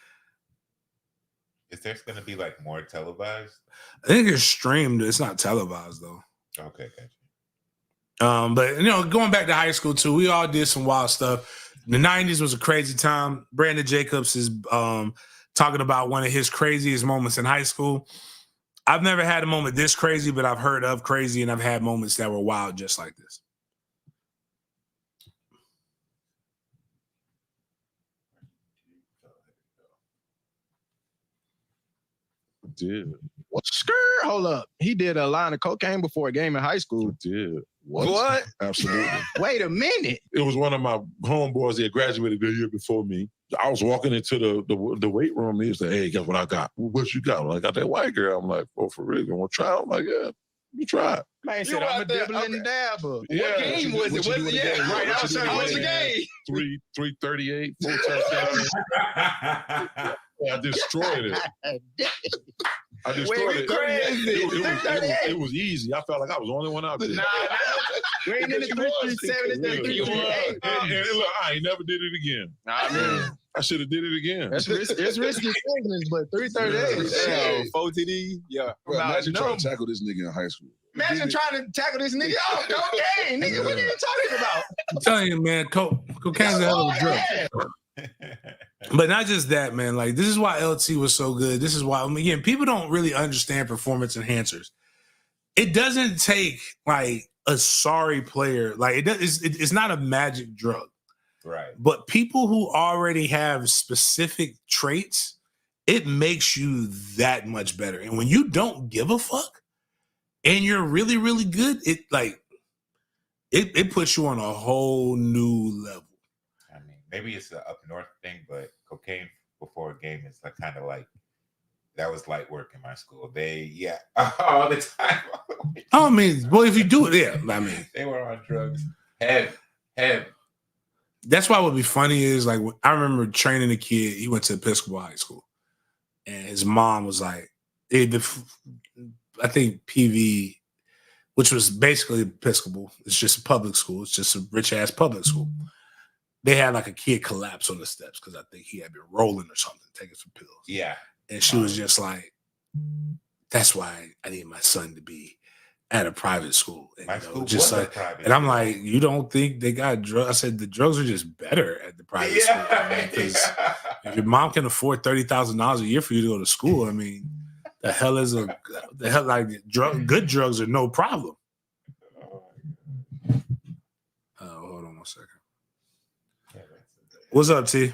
Is there going to be like more televised? I think it's streamed. It's not televised though. Okay, gotcha. But going back to high school too, we all did some wild stuff. The 90s was a crazy time. Brandon Jacobs is talking about one of his craziest moments in high school. I've never had a moment this crazy, but I've heard of crazy, and I've had moments that were wild just like this. Dude. What skirt? Hold up. He did a line of cocaine before a game in high school. Dude. What? Absolutely. Wait a minute. It was one of my homeboys that graduated the year before me. I was walking into the weight room. He was like, hey, guess what I got? What you got? I got that white girl. I'm like, oh, for real? You want to try? I'm like, yeah, you try it. Man said, I'm a dibbling dabber. Yeah. What game was it? Right. I was trying to watch the game. 338, 4 touchdowns. I destroyed it. I destroyed it. Crazy. It was easy. I felt like I was the only one out there. Nah. We ain't in the 337 and 338. And look, I ain't never did it again. Nah, man. I should have did it again. It's risky business, but 338. 4 TD. Yeah. Bro, imagine trying to tackle this nigga in high school. Imagine trying to tackle this nigga. Oh, cocaine. Nigga, what are you talking about? I'm telling you, man, cocaine's a hell of a drug. But not just that, man. Like, this is why LT was so good. This is why, again, people don't really understand performance enhancers. It doesn't take like a sorry player. Like, it's not a magic drug. Right. But people who already have specific traits, it makes you that much better. And when you don't give a fuck and you're really, really good, it puts you on a whole new level. I mean, maybe it's an up north thing, but cocaine before a game is like kind of like that was light work in my school. All the time. I mean, boy, if you do it, yeah. I mean, they were on drugs. Heavy. That's why what would be funny is like I remember training a kid. He went to Episcopal High School, and his mom was like, I think PV, which was basically Episcopal. It's just a public school. It's just a rich ass public school. They had like a kid collapse on the steps because I think he had been rolling or something, taking some pills. Yeah. And she was just like, that's why I need my son to be at a private school. And, my school just was like, a private and I'm school. like, you don't think they got drugs? I said, the drugs are just better at the private school. Because if your mom can afford $30,000 a year for you to go to school, I mean, good drugs are no problem. Hold on one second. What's up, T?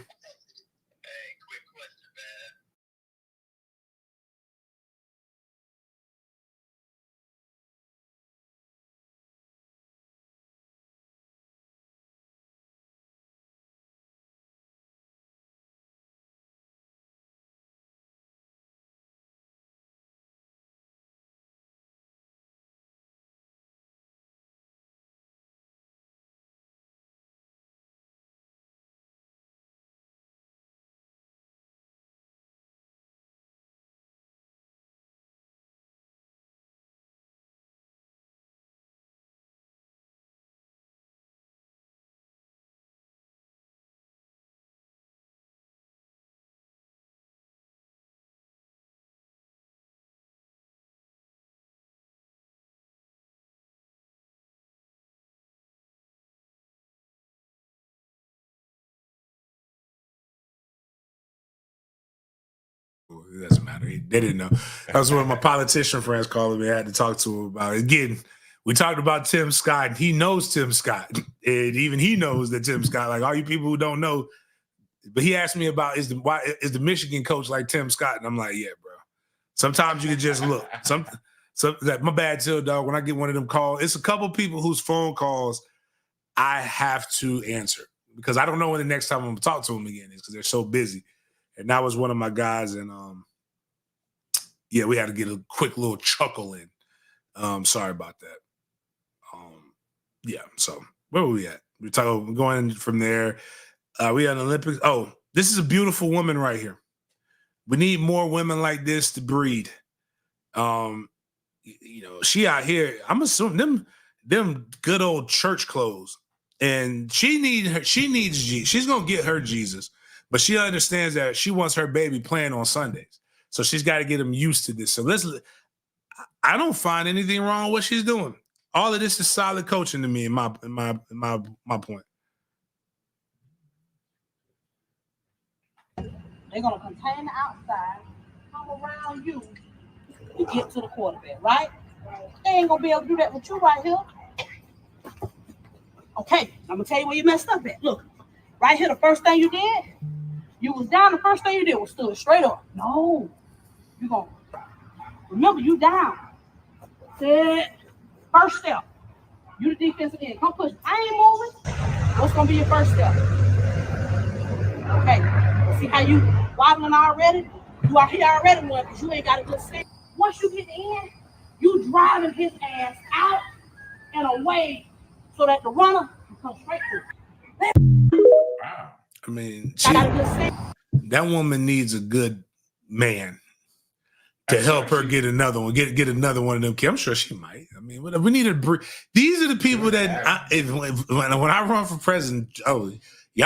it doesn't matter. They didn't know. That was one of my politician friends calling me. I had to talk to him about it. Again, we talked about Tim Scott, and he knows Tim Scott. And even he knows that Tim Scott, like all you people who don't know, but he asked me about is the Michigan coach like Tim Scott? And I'm like, yeah, bro. Sometimes you can just look. Like, my bad too, dog. When I get one of them calls, it's a couple people whose phone calls I have to answer because I don't know when the next time I'm gonna talk to them again is because they're so busy. And that was one of my guys, and yeah, we had to get a quick little chuckle in. Sorry about that. Yeah, so where were we at? We're going from there. We had an Olympics. Oh, this is a beautiful woman right here. We need more women like this to breed. She out here. I'm assuming them good old church clothes, and she needs Jesus. She's gonna get her Jesus, but she understands that she wants her baby playing on Sundays, so she's got to get him used to this. So I don't find anything wrong with what she's doing. All of this is solid coaching to me. In my point. They're gonna contain the outside, come around you to get to the quarterback, right? They ain't gonna be able to do that with you right here. Okay, I'm gonna tell you where you messed up at. Look, right here, the first thing you did, you was down. The first thing you did was stood straight up. No, you gonna remember you down. Set. First step. You the defensive end. Come push. I ain't moving. What's gonna be your first step? Okay. See how you wobbling already? You are here already one because you ain't got a good step. Once you get in, you driving his ass out and away so that the runner can come straight through. Wow. I mean, that woman needs a good man to help her get another one, get another one of them kids. I'm sure she might. I mean, we need to. These are the people that when I run for president, y'all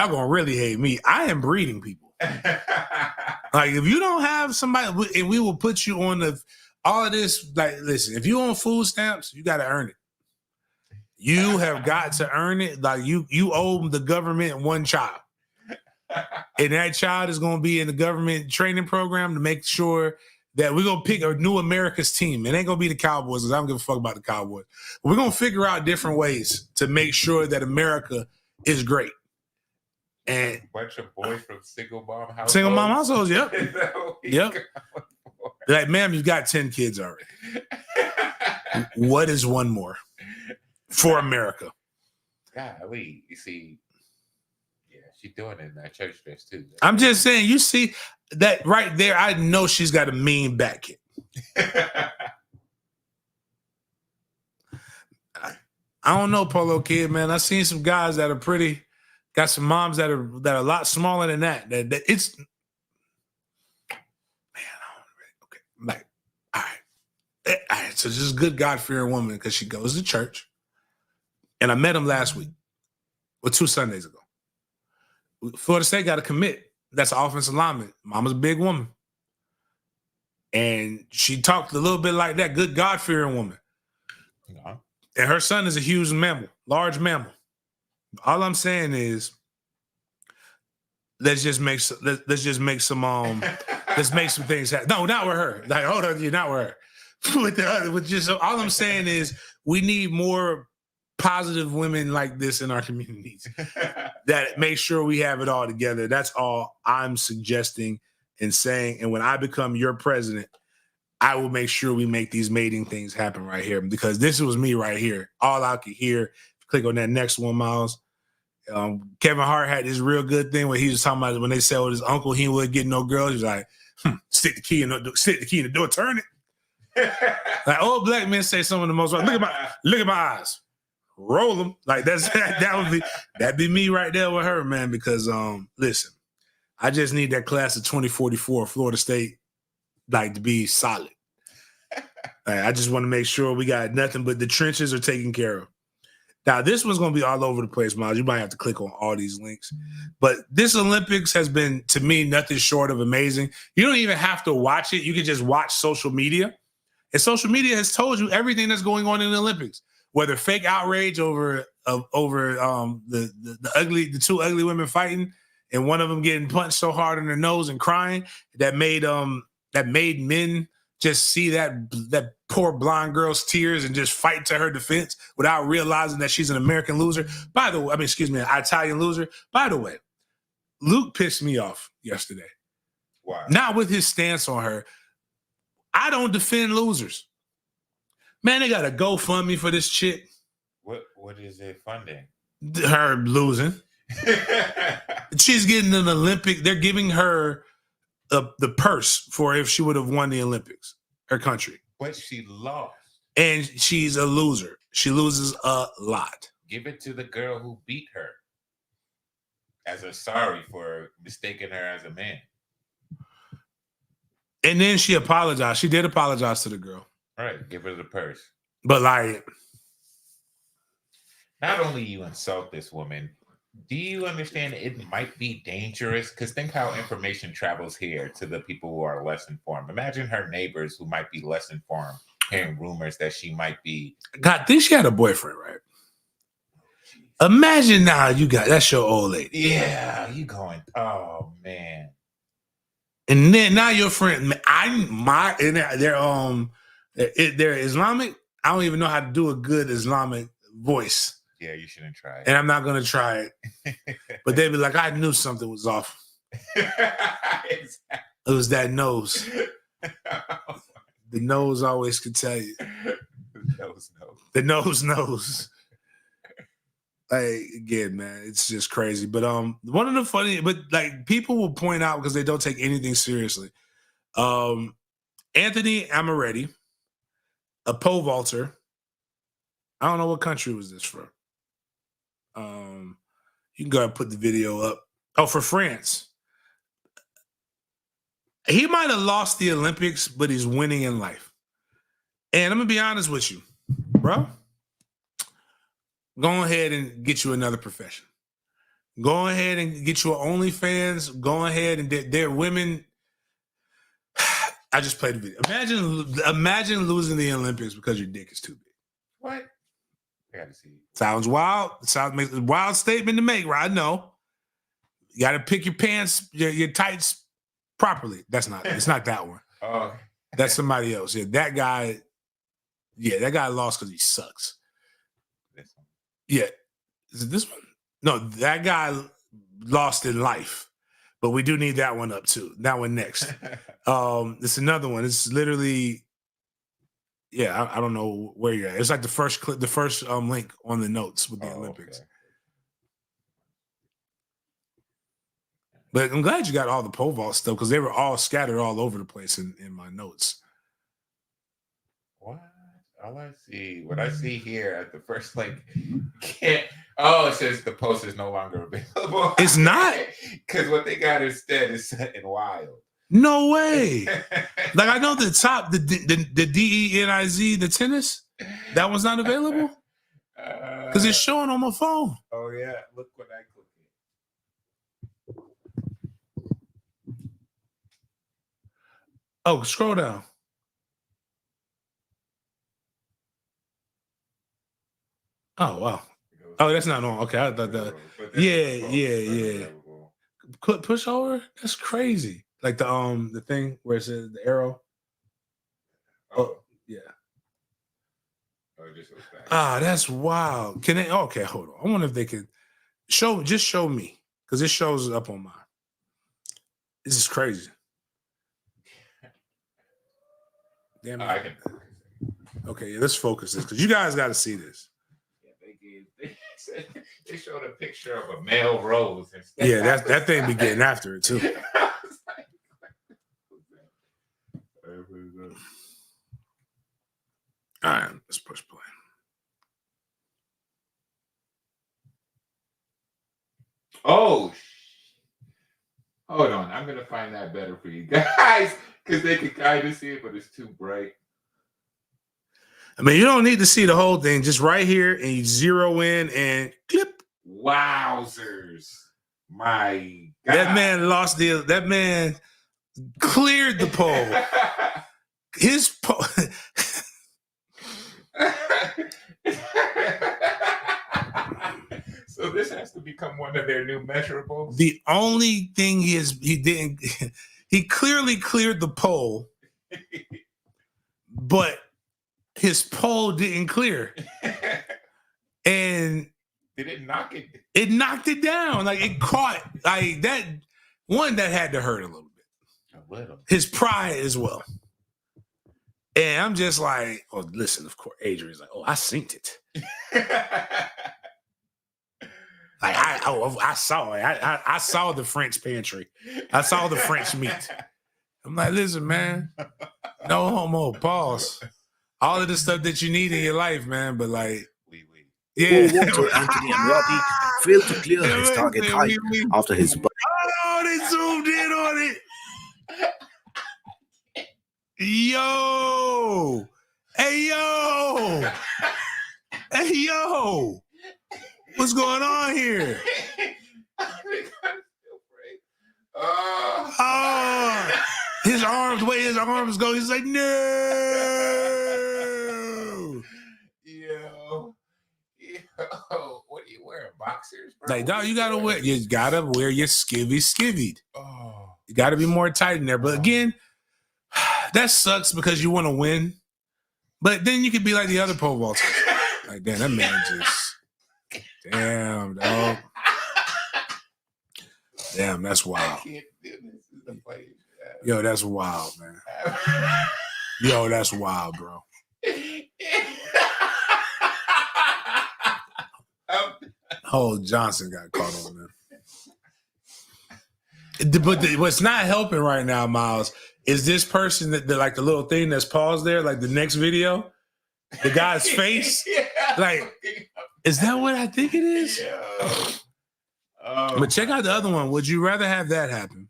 gonna really hate me. I am breeding people. Like if you don't have somebody, and we will put you on all of this. Like, listen, if you on food stamps, you got to earn it. You have got to earn it. Like you owe the government one child, and that child is going to be in the government training program to make sure that we're going to pick a new America's team. It ain't going to be the Cowboys because I don't give a fuck about the Cowboys. We're going to figure out different ways to make sure that America is great. And a bunch of boys from single mom households. Single mom households, yep. Yep. Like, ma'am, you've got 10 kids already. What is one more for America? Golly, you see, yeah, she's doing it in that church dress too. I'm just saying, you see that right there, I know she's got a mean back kick. I don't know, Polo Kid, man. I've seen some guys that are pretty, got some moms that are a lot smaller than that. That it's, man, okay. Like, all right. So she's a good God-fearing woman because she goes to church. And I met him last week, or 2 Sundays ago. Florida State got to commit. That's an offensive lineman. Mama's a big woman. And she talked a little bit like that, good God-fearing woman. Yeah. And her son is a huge mammal, large mammal. All I'm saying is, let's just make some things happen. No, not with her. Like, hold on, you're not with her. With the other, all I'm saying is we need more positive women like this in our communities that make sure we have it all together. That's all I'm suggesting and saying. And when I become your president, I will make sure we make these mating things happen right here, because this was me right here. All I could hear, click on that next one, Miles. Kevin Hart had this real good thing where he was talking about when they said with his uncle he would get no girls. He's like, stick the key in the door, turn it. Like old black men say some of the most. Look at my eyes. Roll them. Like that'd be me right there with her, man. Because listen, I just need that class of 2044 Florida State like to be solid. I just want to make sure we got nothing but the trenches are taken care of. Now this one's gonna be all over the place, Miles. You might have to click on all these links. But this Olympics has been, to me, nothing short of amazing. You don't even have to watch it. You can just watch social media. And social media has told you everything that's going on in the Olympics. Whether fake outrage over the two ugly women fighting and one of them getting punched so hard in the nose and crying that made that made men just see that poor blonde girl's tears and just fight to her defense without realizing that she's an American loser. By the way, an Italian loser. By the way, Luke pissed me off yesterday. Wow. Not with his stance on her. I don't defend losers. Man, they got a GoFundMe for this chick. What is it funding? Her losing. She's getting an Olympic. They're giving her the purse for if she would have won the Olympics, her country. But she lost. And she's a loser. She loses a lot. Give it to the girl who beat her as a sorry for mistaking her as a man. And then she apologized. She did apologize to the girl. All right, give her the purse. But like, not only you insult this woman, do you understand it might be dangerous? Because think how information travels here to the people who are less informed. Imagine her neighbors who might be less informed hearing rumors that she might be. God, I think she had a boyfriend, right? Imagine now that's your old lady. Yeah, you going, oh man. And then now your friend, they're Islamic. I don't even know how to do a good Islamic voice. Yeah, you shouldn't try it. And I'm not gonna try it. But they'd be like, I knew something was off. It was that nose. The nose always could tell you. The nose knows. Like, again, man, it's just crazy. But one of the funny, but like people will point out because they don't take anything seriously. Anthony Amoretti, a pole vaulter. I don't know what country was this from. You can go ahead and put the video up. Oh, for France. He might have lost the Olympics, but he's winning in life. And I'm gonna be honest with you, bro. Go ahead and get you another profession. Go ahead and get you an OnlyFans. Go ahead and they're women. I just played the video. Imagine losing the Olympics because your dick is too big. What? I gotta see. Sounds wild. Makes a wild statement to make, right? I know. You got to pick your pants, your tights properly. It's not that one. Oh, that's somebody else. Yeah, that guy. Yeah, that guy lost because he sucks. This one. Yeah, is it this one? No, that guy lost in life, but we do need that one up too. That one next. It's another one. It's literally. Yeah, I don't know where you're at. It's like the first link on the notes with the Olympics. Okay. But I'm glad you got all the pole vault stuff because they were all scattered all over the place in my notes. What? All I see, what I see here at the first link, it says the post is no longer available. It's not? Because what they got instead is Set and Wild. No way. Like I know the top, the DENIZ, the tennis, that was not available because it's showing on my phone. Oh yeah, look what I clicked. Oh, scroll down. Oh wow. Oh, that's not on. Okay, I thought that. Yeah. Push over. That's crazy. Like the thing where it says the arrow. Oh yeah. Oh, it just looks back. That's wild. Can they? Okay, hold on. I wonder if they could show me because it shows up on mine. This is crazy. Damn it. Okay, let's focus this because you guys got to see this. Yeah, they showed a picture of a male rose. Yeah, that thing be getting after it too. All right, let's push play. Oh, hold on. I'm gonna find that better for you guys because they can kind of see it, but it's too bright. I mean, you don't need to see the whole thing. Just right here, and you zero in and clip. Wowzers! My God. That man cleared the pole. His pole. So this has to become one of their new measurables. The only thing he He clearly cleared the pole, but his pole didn't clear. And did it knock it? It knocked it down. Like it caught like that one that had to hurt a little bit. A little. His pride as well. And I'm just like, oh, listen, of course, Adrian's like, oh, I synced it. Like I saw it. I saw the French pantry. I saw the French meat. I'm like, listen, man, no homo, pause. All of the stuff that you need in your life, man, but like, yeah. Water, Anthony Amrabi failed to clear his target height after his. Oh, they zoomed in on it. Yo, hey yo, hey yo, what's going on here? Oh, his arms, the way his arms go, he's like, no. Yo, what are you wearing? Boxers? Bro? Like, dog, you gotta wear your skivvied. Oh, you gotta be more tight in there. But again, that sucks because you want to win. But then you could be like the other pole vaulters. Like, damn, that man just, damn, dog. Damn, that's wild. Yo, that's wild, man. Yo, that's wild, bro. Oh, Johnson got caught on there. But what's not helping right now, Miles, is this person that like the little thing that's paused there, like the next video, the guy's face. Like, is that what I think it is? But check out the other one. Would you rather have that happen,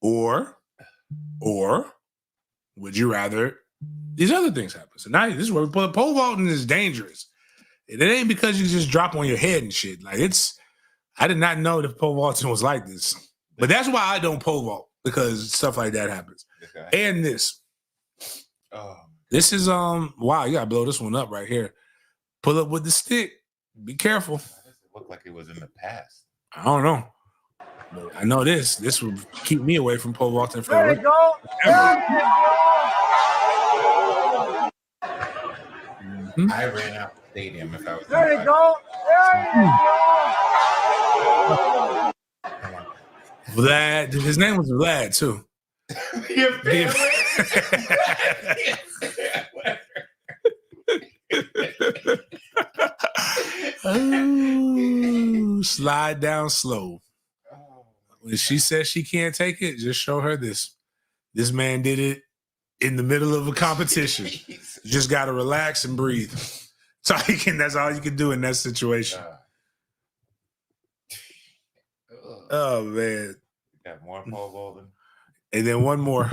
or would you rather these other things happen? So now this is where we put pole vaulting is dangerous. It ain't because you just drop on your head and shit. Like I did not know that pole vaulting was like this. But that's why I don't pole vault, because stuff like that happens. Okay. And this. This is wow, you gotta blow this one up right here. Pull up with the stick. Be careful. It looked like it was in the past. I don't know. But I know this. This would keep me away from pole vaulting for There you go. Mm-hmm. I ran out the stadium if I was. There you go. Vlad, his name was Vlad too. Oh, slide down slow. When she says she can't take it, just show her this. This man did it in the middle of a competition. You just got to relax and breathe. So that's all you can do in that situation. Oh man. Got more pole vaulting. And then one more.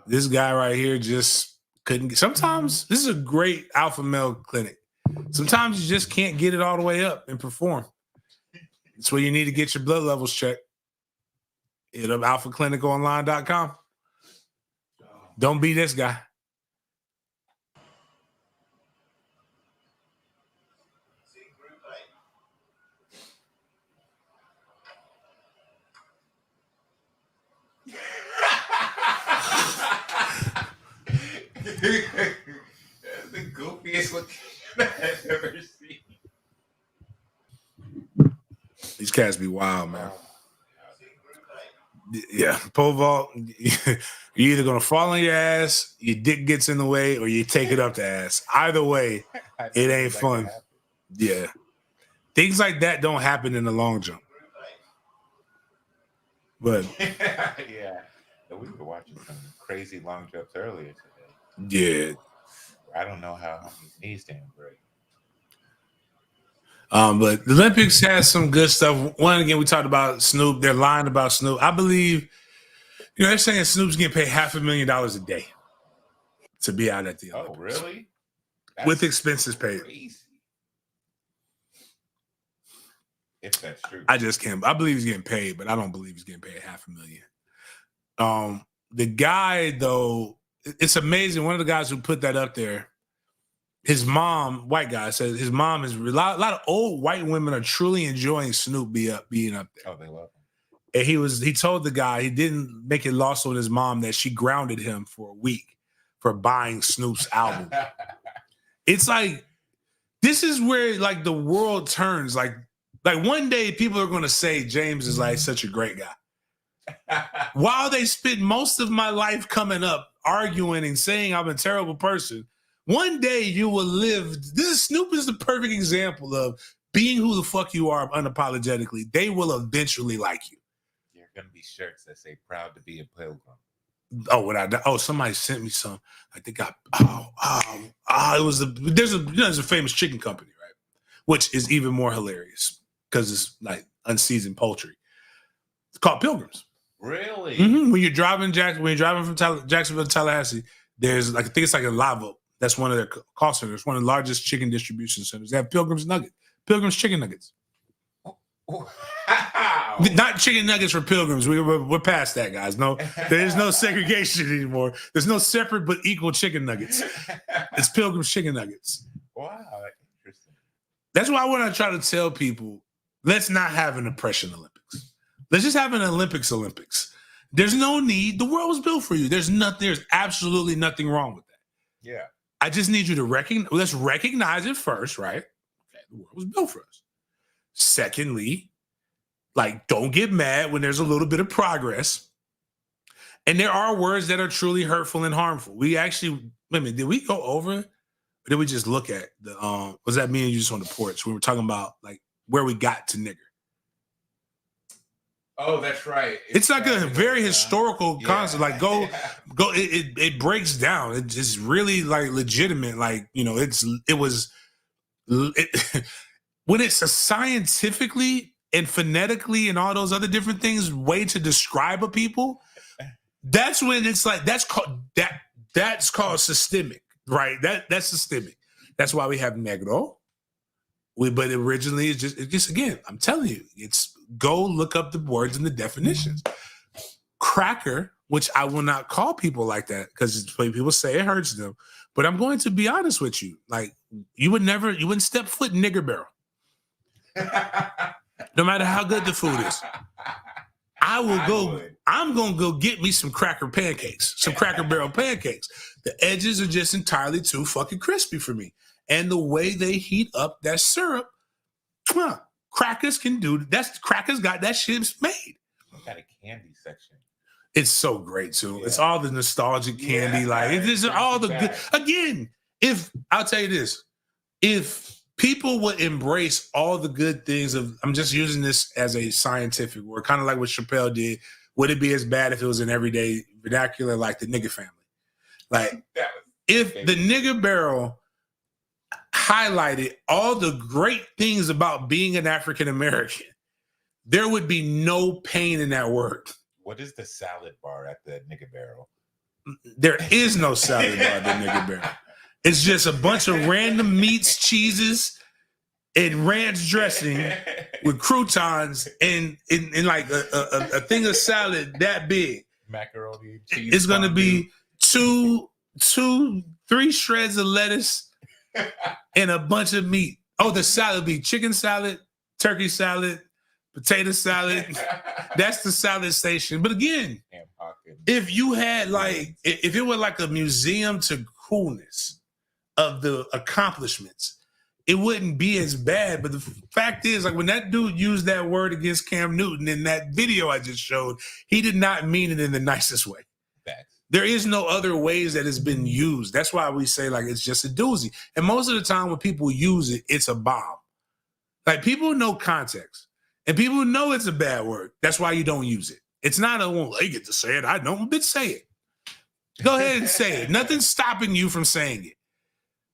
This guy right here just couldn't get. Sometimes this is a great alpha male clinic. Sometimes you just can't get it all the way up and perform. That's where you need to get your blood levels checked. Hit up alphacliniconline.com. Don't be this guy. That's the goofiest looking I've ever seen. These cats be wild, man. Yeah, pole vault. You're either gonna fall on your ass, your dick gets in the way, or you take it up the ass. Either way, it ain't fun. Yeah, things like that don't happen in the long jump. But yeah, we were watching some crazy long jumps earlier today. Yeah, I don't know how his knees damn great. But the Olympics has some good stuff. One, again, we talked about Snoop. They're lying about Snoop. I believe, they're saying Snoop's getting paid $500,000 a day to be out at the Olympics. Oh, really? With expenses paid. Crazy. If that's true. I just can't. I believe he's getting paid, but I don't believe he's getting paid $500,000. The guy, though, it's amazing. One of the guys who put that up there, his mom, white guy, says his mom is a lot of old white women are truly enjoying Snoop being up there. Oh, they love him. And he told the guy he didn't make it lost on his mom that she grounded him for a week for buying Snoop's album. It's like, this is where like the world turns. Like one day people are going to say James is like such a great guy. While they spent most of my life coming up arguing and saying I'm a terrible person, one day you will live. Snoop is the perfect example of being who the fuck you are unapologetically. They will eventually like you. There are going to be shirts that say proud to be a pilgrim. Somebody sent me some. I think it was there's a famous chicken company, right? Which is even more hilarious because it's like unseasoned poultry. It's called Pilgrims. Really? Mm-hmm. When you're driving from Jacksonville to Tallahassee, there's like, I think it's like a Lava. That's one of their call centers, one of the largest chicken distribution centers. They have Pilgrim's chicken nuggets. Wow. Not chicken nuggets for Pilgrims. We're past that, guys. No, there is no segregation anymore. There's no separate but equal chicken nuggets. It's Pilgrim's chicken nuggets. Wow, interesting. That's why I want to try to tell people, let's not have an oppression Olympics. Let's just have an Olympics. There's no need. The world was built for you. There's absolutely nothing wrong with that. Yeah. I just need you to let's recognize it first, right? Okay, the world was built for us. Secondly, like, don't get mad when there's a little bit of progress. And there are words that are truly hurtful and harmful. We actually, did we go over it? Or did we just look at was that me and you just on the porch? We were talking about like where we got to nigger. Oh, that's right. It's like a very historical concept. Like go. It breaks down. It's just really like legitimate. Like, when it's a scientifically and phonetically and all those other different things way to describe a people, that's when it's like that's called systemic, right? That's systemic. That's why we have negro. But originally it's just again, I'm telling you, it's go look up the words and the definitions. Cracker, which I will not call people like that because people say it hurts them. But I'm going to be honest with you. Like, you wouldn't step foot in nigger barrel. No matter how good the food is. I'm going to go get me some Cracker pancakes, some Cracker Barrel pancakes. The edges are just entirely too fucking crispy for me. And the way they heat up that syrup, crackers can do that. Crackers got that shit made. We got a candy section. It's so great too. Yeah. It's all the nostalgic candy. It's all the good. Again, I'll tell you this, if people would embrace all the good things I'm just using this as a scientific word, kind of like what Chappelle did. Would it be as bad if it was an everyday vernacular like the nigger family? Like, if the nigger barrel highlighted all the great things about being an African American, there would be no pain in that word. What is the salad bar at the nigger barrel? There is no salad bar at the nigger barrel. It's just a bunch of random meats, cheeses, and ranch dressing with croutons and like a thing of salad that big. Macaroni, cheese. It's going to be 3 shreds of lettuce and a bunch of meat. Oh, the salad be chicken salad, turkey salad, potato salad. That's the salad station. But again, if you had if it were like a museum to coolness of the accomplishments, it wouldn't be as bad. But the fact is, like, when that dude used that word against Cam Newton in that video I just showed, he did not mean it in the nicest way. There is no other ways that it's been used. That's why we say, like, it's just a doozy. And most of the time when people use it, it's a bomb. Like, people know context. And people know it's a bad word. That's why you don't use it. It's not they get to say it. I don't, bitch, say it. Go ahead and say it. Nothing's stopping you from saying it.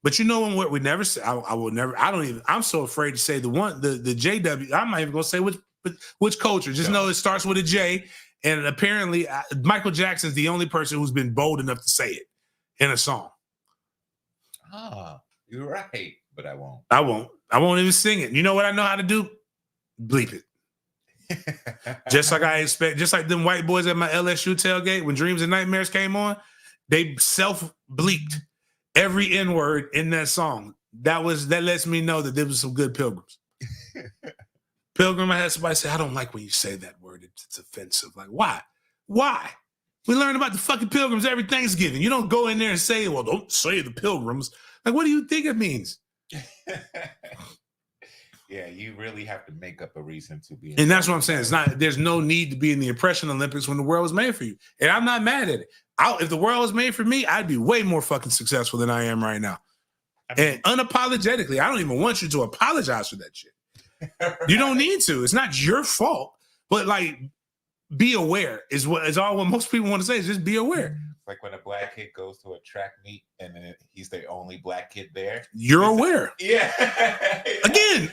But you know what we never say? I'm so afraid to say the JW. I'm not even going to say which culture. Just know it starts with a J. And apparently, Michael Jackson's the only person who's been bold enough to say it in a song. You're right. But I won't. I won't even sing it. You know what I know how to do? Bleep it. Just like them white boys at my LSU tailgate when Dreams and Nightmares came on, they self-bleeped every N-word in that song. That lets me know that there was some good Pilgrims. Pilgrim, I had somebody say, I don't like when you say that word. It's offensive. Like, why? Why? We learn about the fucking Pilgrims every Thanksgiving. You don't go in there and say, well, don't say the Pilgrims. Like, what do you think it means? Yeah, you really have to make up a reason to be. And that's what I'm saying. It's not. There's no need to be in the Oppression Olympics when the world was made for you. And I'm not mad at it. If the world was made for me, I'd be way more fucking successful than I am right now. And unapologetically, I don't even want you to apologize for that shit. Right. You don't need to. It's not your fault. But like, be aware is all what most people want to say is just be aware. Like when a black kid goes to a track meet and then he's the only black kid there. You're aware. Yeah. Again,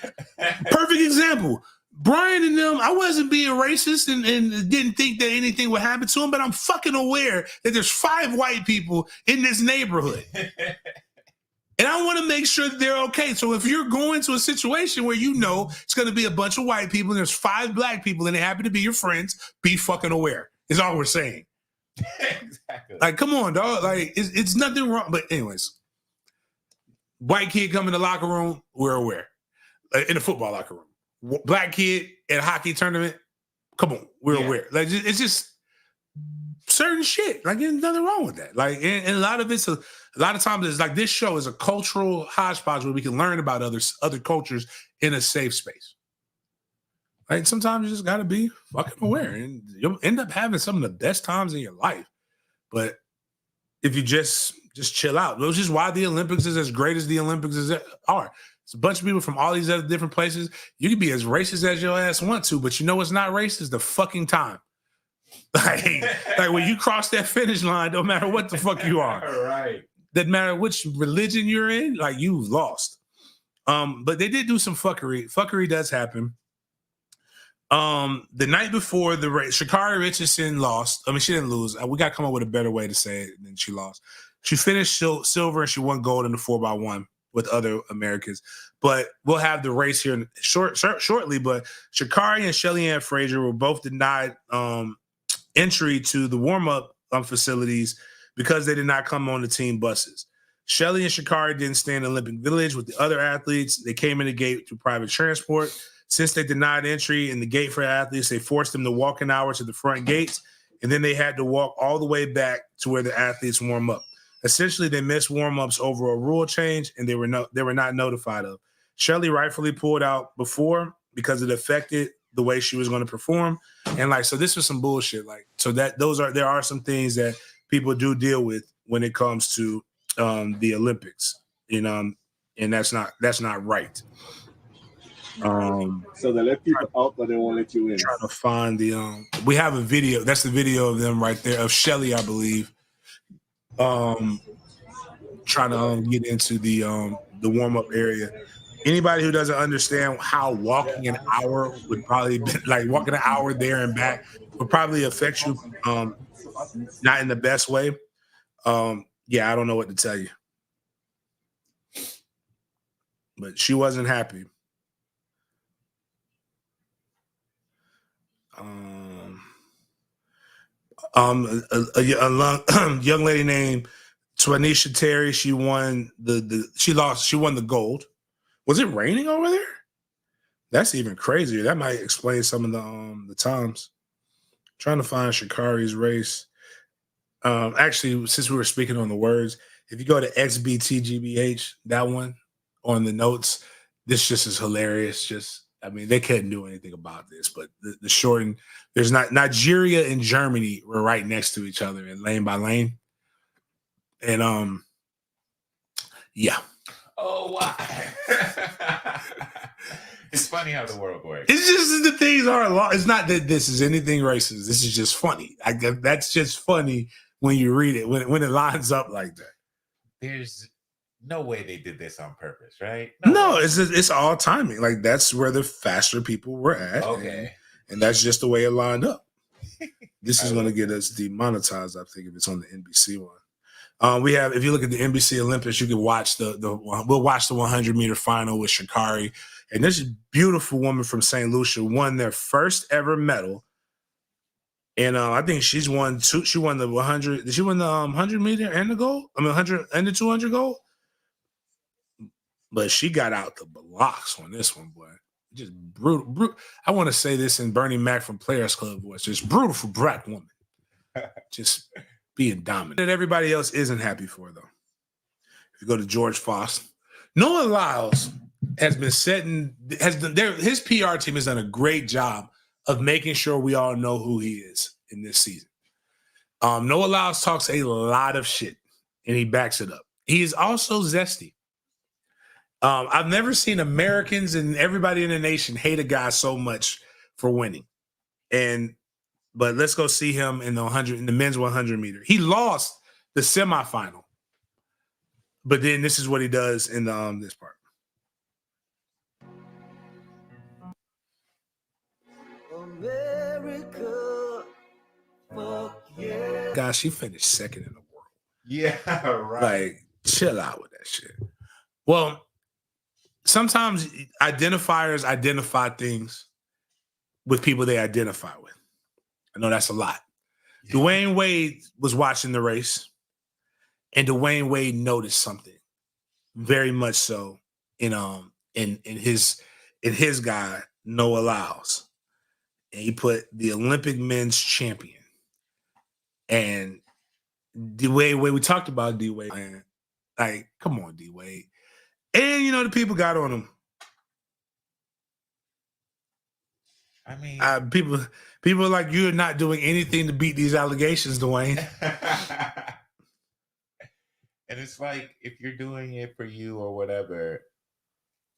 perfect example. Brian and them, I wasn't being racist and didn't think that anything would happen to him, but I'm fucking aware that there's 5 white people in this neighborhood. And I want to make sure that they're okay. So if you're going to a situation where you know it's going to be a bunch of white people and there's 5 black people and they happen to be your friends, be fucking aware. Is all we're saying. Exactly. Like, come on, dog. Like, it's nothing wrong. But anyways, white kid come in the locker room, we're aware. In the football locker room. Black kid at a hockey tournament, come on, we're aware. Like, it's just certain shit. Like, there's nothing wrong with that. Like, and a lot of times it's like this show is a cultural hodgepodge where we can learn about other cultures in a safe space. Like, sometimes you just gotta be fucking aware, and you'll end up having some of the best times in your life. But if you just chill out, which is why the Olympics is as great as the Olympics are. It's a bunch of people from all these other different places. You can be as racist as your ass want to, but you know what's not racist? The fucking time. Like when you cross that finish line, no matter what the fuck you are. Right. Doesn't matter which religion you're in, like you've lost. But they did do some fuckery. Fuckery does happen. The night before the race, Sha'Carri Richardson lost. I mean, she didn't lose. We got to come up with a better way to say it than she lost. She finished silver and she won gold in the 4x1 with other Americans. But we'll have the race here shortly. But Sha'Carri and Shelly-Ann Fraser were both denied entry to the warm-up facilities because they did not come on the team buses. Shelly and Sha'Carri didn't stay in the Olympic Village with the other athletes. They came in the gate through private transport. Since they denied entry in the gate for athletes, they forced them to walk an hour to the front gates, and then they had to walk all the way back to where the athletes warm up. Essentially, they missed warm-ups over a rule change, and they were not notified of. Shelly rightfully pulled out before because it affected the way she was going to perform, and so this was some bullshit. There are some things that people do deal with when it comes to the Olympics, and that's not right. So they let people out, but they won't let you in. Trying to find we have a video. That's the video of them right there of Shelly, I believe. Trying to get into the warm up area. Anybody who doesn't understand how walking an hour would probably be, like walking an hour there and back would probably affect you, not in the best way. I don't know what to tell you, but she wasn't happy. A young lady named Twanisha Terry. She won she won the gold. Was it raining over there? That's even crazier. That might explain some of the times. Trying to find Sha'Carri's race. Actually, since we were speaking on the words, if you go to XBTGBH, that one on the notes, this just is hilarious. They couldn't do anything about this, but the shorten, there's not Nigeria and Germany were right next to each other in lane by lane. And yeah. Oh wow. It's funny how the world works. It's just the things are it's not that this is anything racist. This is just funny. That's just funny when you read it, when it lines up like that. There's no way they did this on purpose, right? No, it's all timing. Like that's where the faster people were at. Okay. And that's just the way it lined up. This is going to get us demonetized, I think, if it's on the NBC one. We have, if you look at the NBC Olympics, you can watch we'll watch the 100-meter final with Sha'Carri. And this beautiful woman from St. Lucia won their first ever medal. And I think she won the 100. Did she win the 100-meter and the gold? 100 and the 200 gold? But she got out the blocks on this one, boy. Just brutal. I want to say this in Bernie Mac from Players Club voice. Just brutal for black woman. Just being dominant. That everybody else isn't happy for, though. If you go to George Foss, Noah Lyles has been setting, his PR team has done a great job of making sure we all know who he is in this season. Noah Lyles talks a lot of shit, and he backs it up. He is also zesty. I've never seen Americans and everybody in the nation hate a guy so much for winning. But let's go see him in the men's 100 meter. He lost the semifinal, but then this is what he does in this part. America, fuck yeah. Guys, she finished second in the world. Yeah, right. Like, chill out with that shit. Well, sometimes identifiers identify things with people they identify with. I know that's a lot. Yeah. Dwayne Wade was watching the race, and Dwayne Wade noticed something very much so in his guy Noah Lyles, and he put the Olympic men's champion and D-Wade. We talked about D-Wade, man. Like, come on, D-Wade. And the people got on him. I mean, people are like, you're not doing anything to beat these allegations, Dwayne. And it's like, if you're doing it for you or whatever,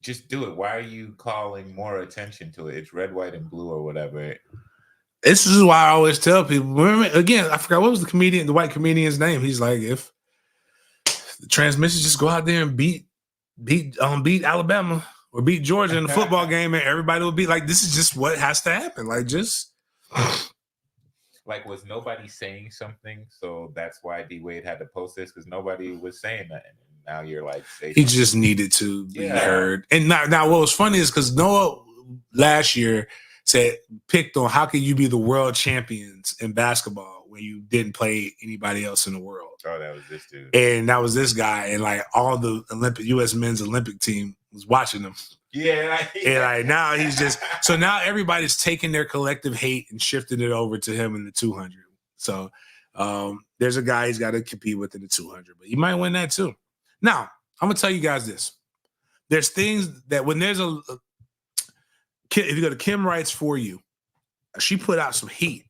just do it. Why are you calling more attention to it? It's red, white, and blue or whatever. This is why I always tell people. Remember, again, I forgot what was the white comedian's name. He's like, if the transmissions just go out there and beat Alabama or beat Georgia in the football game, and everybody will be like, this is just what has to happen. Like, just like, was nobody saying something? So that's why D-Wade had to post this, because nobody was saying that. And now you're like, he just needed to be heard. And now what was funny is because Noah last year picked on how can you be the world champions in basketball when you didn't play anybody else in the world. Oh, that was this dude. And that was this guy. And like all the U.S. men's Olympic team was watching him. Yeah. And like now he's just, so now everybody's taking their collective hate and shifting it over to him in the 200. So there's a guy he's got to compete with in the 200, but he might win that too. Now, I'm going to tell you guys this. There's things that when there's if you go to Kim Writes For You, she put out some heat.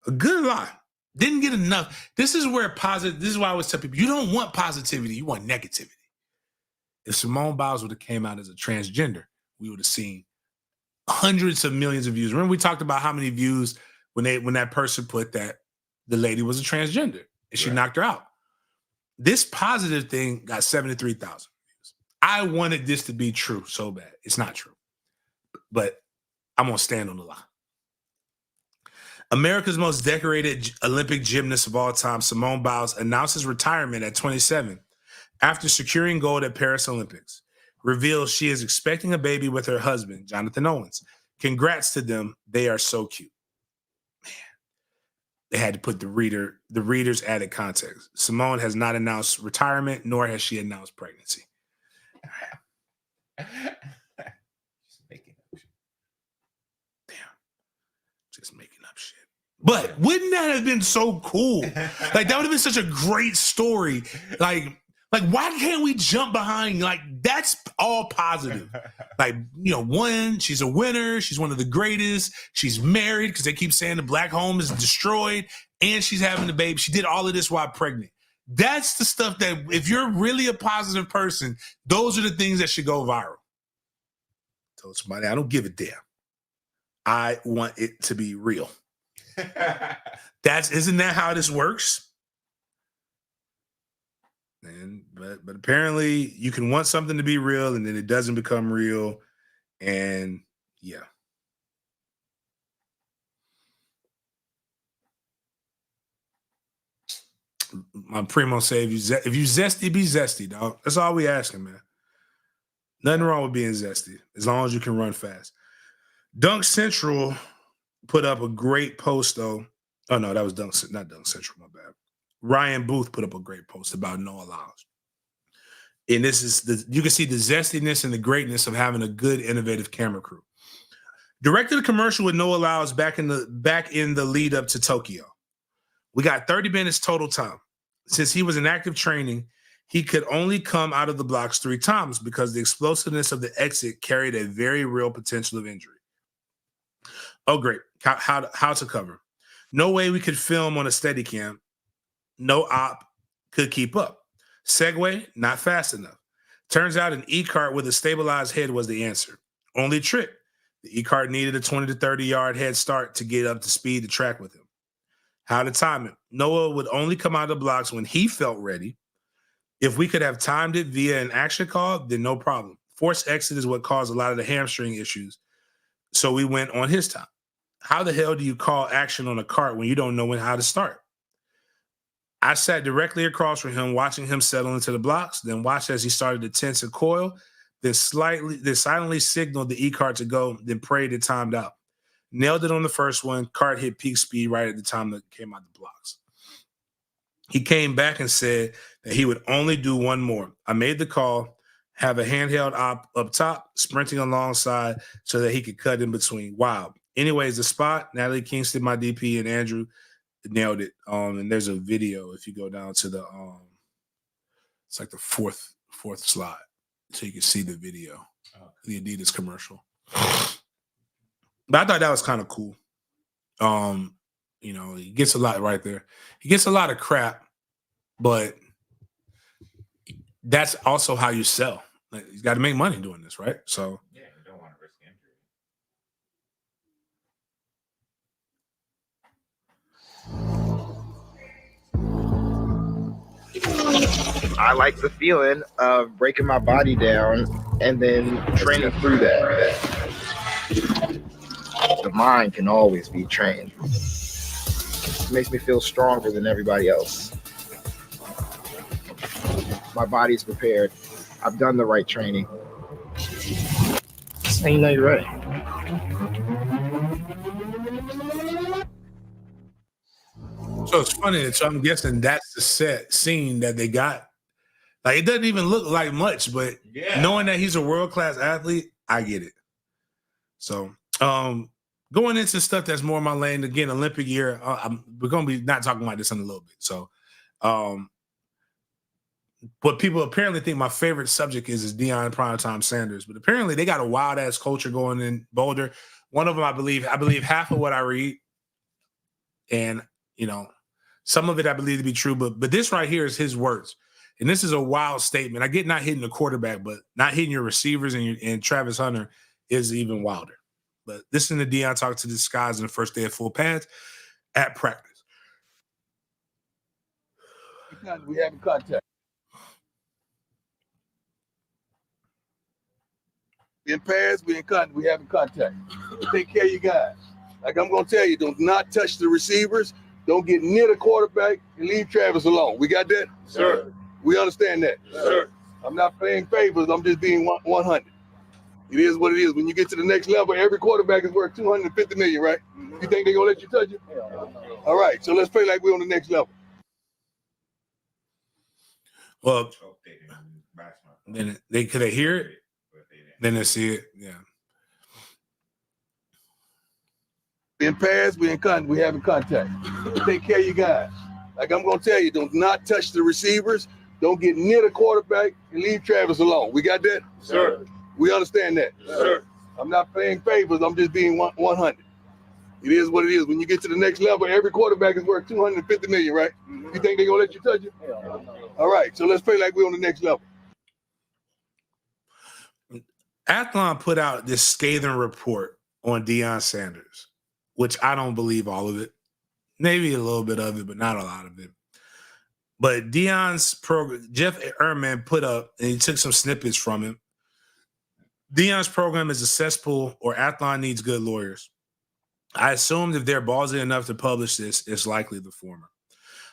A good lot. Didn't get enough. This is why I always tell people, you don't want positivity, you want negativity. If Simone Biles would have came out as a transgender, we would have seen hundreds of millions of views. Remember we talked about how many views when that person put that the lady was a transgender and she knocked her out. This positive thing got 73,000 views. I wanted this to be true so bad. It's not true. But I'm going to stand on the lie. America's most decorated Olympic gymnast of all time, Simone Biles, announces retirement at 27 after securing gold at Paris Olympics. Reveals she is expecting a baby with her husband, Jonathan Owens. Congrats to them. They are so cute. Man, they had to put the reader's added context. Simone has not announced retirement, nor has she announced pregnancy. Just making up shit. But wouldn't that have been so cool? Like, that would have been such a great story. Like why can't we jump behind? Like, that's all positive. Like, one, she's a winner. She's one of the greatest. She's married because they keep saying the black home is destroyed. And she's having a baby. She did all of this while pregnant. That's the stuff that, if you're really a positive person, those are the things that should go viral. Told somebody, I don't give a damn. I want it to be real. Isn't that how this works? But apparently you can want something to be real and then it doesn't become real. And yeah. My primo say, if you zesty, be zesty, dog. That's all we asking, man. Nothing wrong with being zesty as long as you can run fast. Dunk Central put up a great post, though. Oh, no, that was not Dunk Central, my bad. Ryan Booth put up a great post about Noah Lyles. And you can see the zestiness and the greatness of having a good, innovative camera crew. Directed a commercial with Noah Lyles back in the lead up to Tokyo. We got 30 minutes total time. Since he was in active training, he could only come out of the blocks 3 times because the explosiveness of the exit carried a very real potential of injury. Oh, great. How to cover. No way we could film on a Steadicam. No op could keep up. Segway, not fast enough. Turns out an E-cart with a stabilized head was the answer. Only trick, the E-cart needed a 20 to 30 yard head start to get up to speed to track with him. How to time it. Noah would only come out of the blocks when he felt ready. If we could have timed it via an action call, then no problem. Forced exit is what caused a lot of the hamstring issues. So we went on his time. How the hell do you call action on a cart when you don't know how to start? I sat directly across from him, watching him settle into the blocks, then watched as he started to tense and coil, then silently signaled the E-cart to go, then prayed it timed out. Nailed it on the first one. Cart hit peak speed right at the time that came out the blocks. He came back and said that he would only do one more. I made the call, have a handheld op up top, sprinting alongside so that he could cut in between. Wow. Anyways, the spot, Natalie Kingston, my DP, and Andrew nailed it. And there's a video if you go down to the it's like the fourth slide, so you can see the video, the Adidas commercial. But I thought that was kind of cool. He gets a lot right there. He gets a lot of crap, but that's also how you sell. Like, you got to make money doing this, right? So yeah, you don't want to risk injury. I like the feeling of breaking my body down and then training through that. The mind can always be trained. It makes me feel stronger than everybody else. My body's prepared. I've done the right training. And you know you're ready. So it's funny that I'm guessing that's the set scene that they got. Like, it doesn't even look like much, but knowing that he's a world-class athlete, I get it. So going into stuff that's more my lane, again, Olympic year, we're going to be not talking about this in a little bit. So what people apparently think my favorite subject is Deion Primetime Sanders, but apparently they got a wild-ass culture going in Boulder. One of them, I believe half of what I read, and, some of it I believe to be true, but this right here is his words. And this is a wild statement. I get not hitting the quarterback, but not hitting your receivers and Travis Hunter is even wilder. But listen to Deion talk to the guys in the first day of full pads at practice. We have contact. In pads, we have contact. Take care of your guys. Like I'm gonna tell you, do not touch the receivers. Don't get near the quarterback and leave Travis alone. We got that? Sir. We understand that? Sir. I'm not playing favors. I'm just being 100. It is what it is. When you get to the next level, every quarterback is worth $250 million, right? You think they're gonna let you touch it? All right, so let's play like we're on the next level. Well, then could they hear it? Then they see it. Yeah. In pads, we have contact. Take care of your guys. Like I'm gonna tell you, do not touch the receivers. Don't get near the quarterback and leave Travis alone. We got that? Sir. We understand that? Sir. I'm not playing favors. I'm just being 100. It is what it is. When you get to the next level, every quarterback is worth $250 million, right? You think they're gonna let you touch it? All right, so let's play like we're on the next level. Athlon put out this scathing report on Deion Sanders, which I don't believe all of it. Maybe a little bit of it, but not a lot of it. But Deion's program, Jeff Ehrman put up, and he took some snippets from him. Deion's program is a cesspool, or Athlon needs good lawyers. I assumed if they're ballsy enough to publish this, it's likely the former.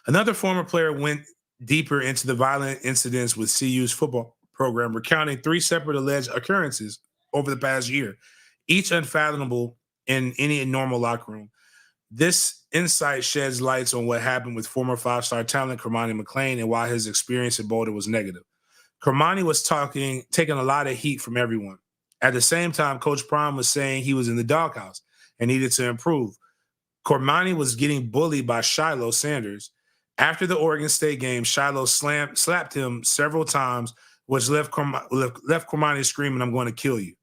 Another former player went deeper into the violent incidents with CU's football program, recounting 3 separate alleged occurrences over the past year, each unfathomable in any normal locker room. This insight sheds lights on what happened with former 5-star talent Kermani McClain and why his experience at Boulder was negative. Cormani was taking a lot of heat from everyone. At the same time, Coach Prime was saying he was in the doghouse and needed to improve. Cormani was getting bullied by Shiloh Sanders. After the Oregon State game, Shiloh slapped him several times, which left Cormani screaming, "I'm going to kill you."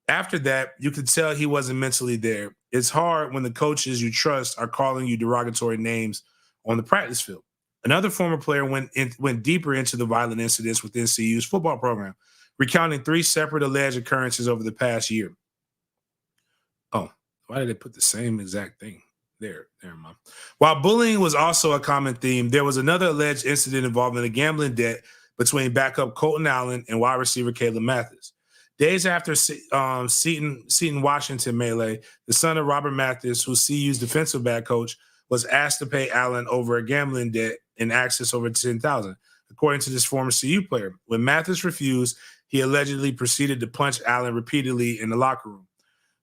After that, you could tell he wasn't mentally there. It's hard when the coaches you trust are calling you derogatory names on the practice field. Another former player went deeper into the violent incidents within CU's football program, recounting 3 separate alleged occurrences over the past year. Oh, why did they put the same exact thing there? Never mind. While bullying was also a common theme, there was another alleged incident involving a gambling debt between backup Colton Allen and wide receiver Caleb Mathis. Days after Seton Washington melee, the son of Robert Mathis, who's CU's defensive back coach, was asked to pay Allen over a gambling debt in excess over $10,000, according to this former CU player. When Mathis refused, he allegedly proceeded to punch Allen repeatedly in the locker room,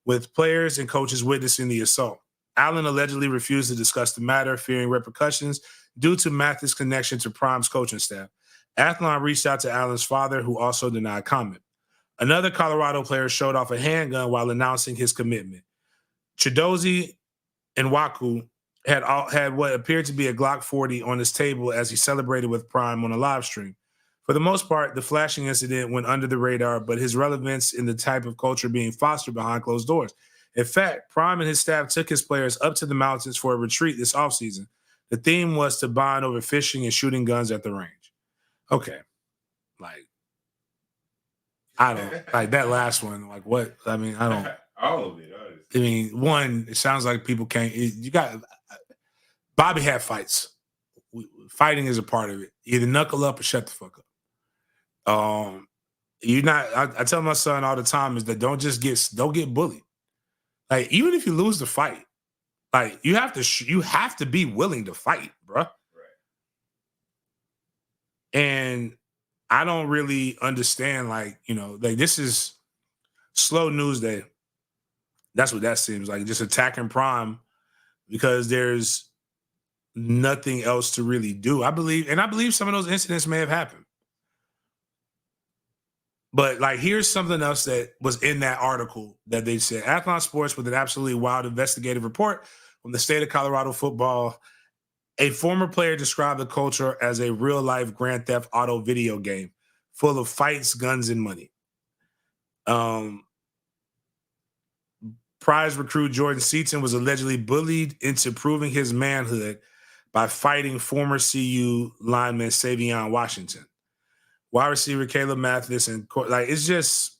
with players and coaches witnessing the assault. Allen allegedly refused to discuss the matter, fearing repercussions due to Mathis' connection to Prime's coaching staff. Athlon reached out to Allen's father, who also denied comment. Another Colorado player showed off a handgun while announcing his commitment. Chidozie Nwaku had what appeared to be a Glock 40 on his table as he celebrated with Prime on a live stream. For the most part, the flashing incident went under the radar, but his relevance in the type of culture being fostered behind closed doors. In fact, Prime and his staff took his players up to the mountains for a retreat this offseason. The theme was to bond over fishing and shooting guns at the range. Okay. I don't like that last one. Like what? I mean, I don't. All of it. I mean, one, it sounds like people can't. You got Bobby had fights. Fighting is a part of it. Either knuckle up or shut the fuck up. You're not. I tell my son all the time is that don't get bullied. Like even if you lose the fight, like you have to be willing to fight, bro. Right. And I don't really understand, like this is slow news day. That's what that seems like, just attacking Prime because there's nothing else to really do. I believe some of those incidents may have happened. But like, here's something else that was in that article that they said. Athlon Sports with an absolutely wild investigative report from the state of Colorado football. A former player described the culture as a real-life Grand Theft Auto video game full of fights, guns, and money. Prize recruit Jordan Seaton was allegedly bullied into proving his manhood by fighting former CU lineman Savion Washington. Wide receiver Caleb Mathis and it's just.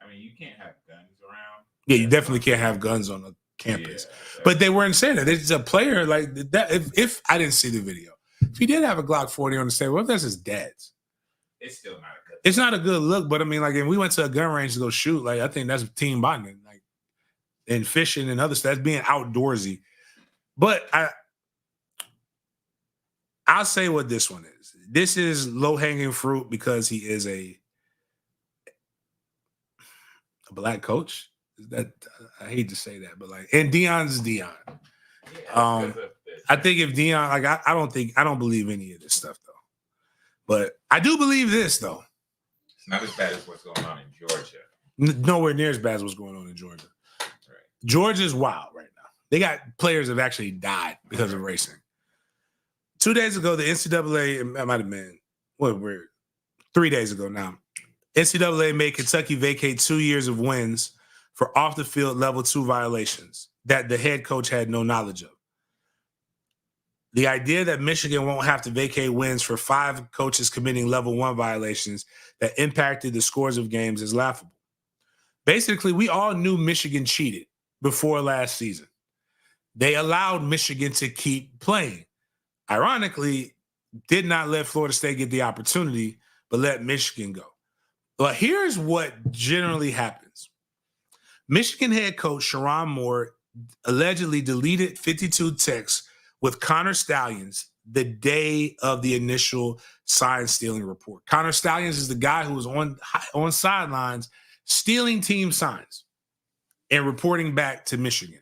I mean, you can't have guns around. Yeah, you definitely can't have guns on a campus. Yeah, but they weren't saying that. It's a player like that. If I didn't see the video, if he did have a Glock 40 on the table, what if that's his dad's? It's still not a good. It's not a good look, but I mean, like, if we went to a gun range to go shoot, like, I think that's team bonding, like, and fishing and other stuff. That's being outdoorsy. But I'll say what this one is. This is low hanging fruit because he is a black coach. That I hate to say that, but like, and Deion's Deion. Yeah, I think if Deion, like, I don't believe any of this stuff though. But I do believe this though. It's not as bad as what's going on in Georgia. Nowhere near as bad as what's going on in Georgia. Right. Georgia's wild right now. They got players that have actually died because of racing. 2 days ago, the NCAA, it might have been, 3 days ago now, NCAA made Kentucky vacate 2 years of wins for off-the-field level 2 violations that the head coach had no knowledge of. The idea that Michigan won't have to vacate wins for 5 coaches committing level 1 violations that impacted the scores of games is laughable. Basically, we all knew Michigan cheated before last season. They allowed Michigan to keep playing. Ironically, did not let Florida State get the opportunity, but let Michigan go. But here's what generally happens. Michigan head coach Sharon Moore allegedly deleted 52 texts with Connor Stalions the day of the initial sign stealing report. Connor Stalions is the guy who was on sidelines stealing team signs and reporting back to Michigan.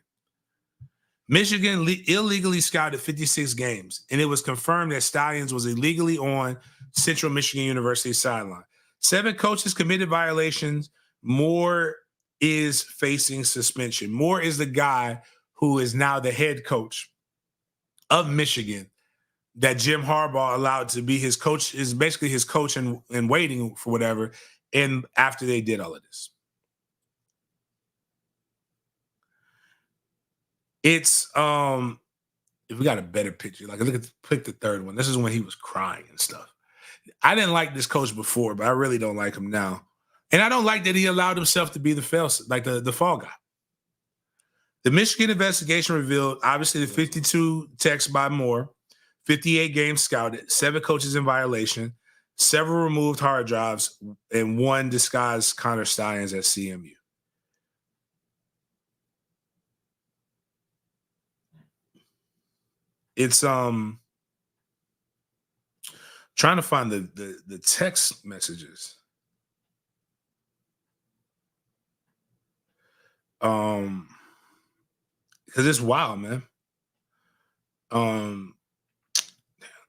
Michigan illegally scouted 56 games, and it was confirmed that Stallions was illegally on Central Michigan University's sideline. 7 coaches committed violations. Moore is facing suspension. Moore is the guy who is now the head coach of Michigan that Jim Harbaugh allowed to be his coach, is basically his coach in waiting for whatever, and after they did all of this. It's if we got a better picture, like pick the third one. This is when he was crying and stuff. I didn't like this coach before, but I really don't like him now. And I don't like that he allowed himself to be the fall guy. The Michigan investigation revealed, obviously, the 52 texts by Moore, 58 games scouted, 7 coaches in violation, several removed hard drives, and 1 disguised Connor Stallions at CMU. It's trying to find the text messages. Because it's wild, man. Let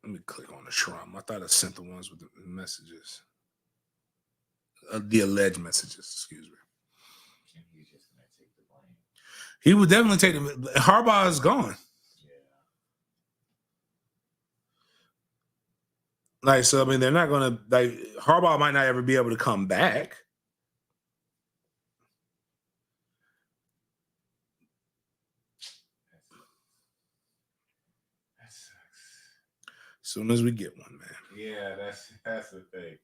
me click on the Shrum. I thought I sent the ones with the messages. The alleged messages, excuse me. He would definitely take them. Harbaugh is gone. Like, so, I mean, they're not going to, like, Harbaugh might not ever be able to come back. That sucks. As soon as we get one, man. Yeah, that's the thing.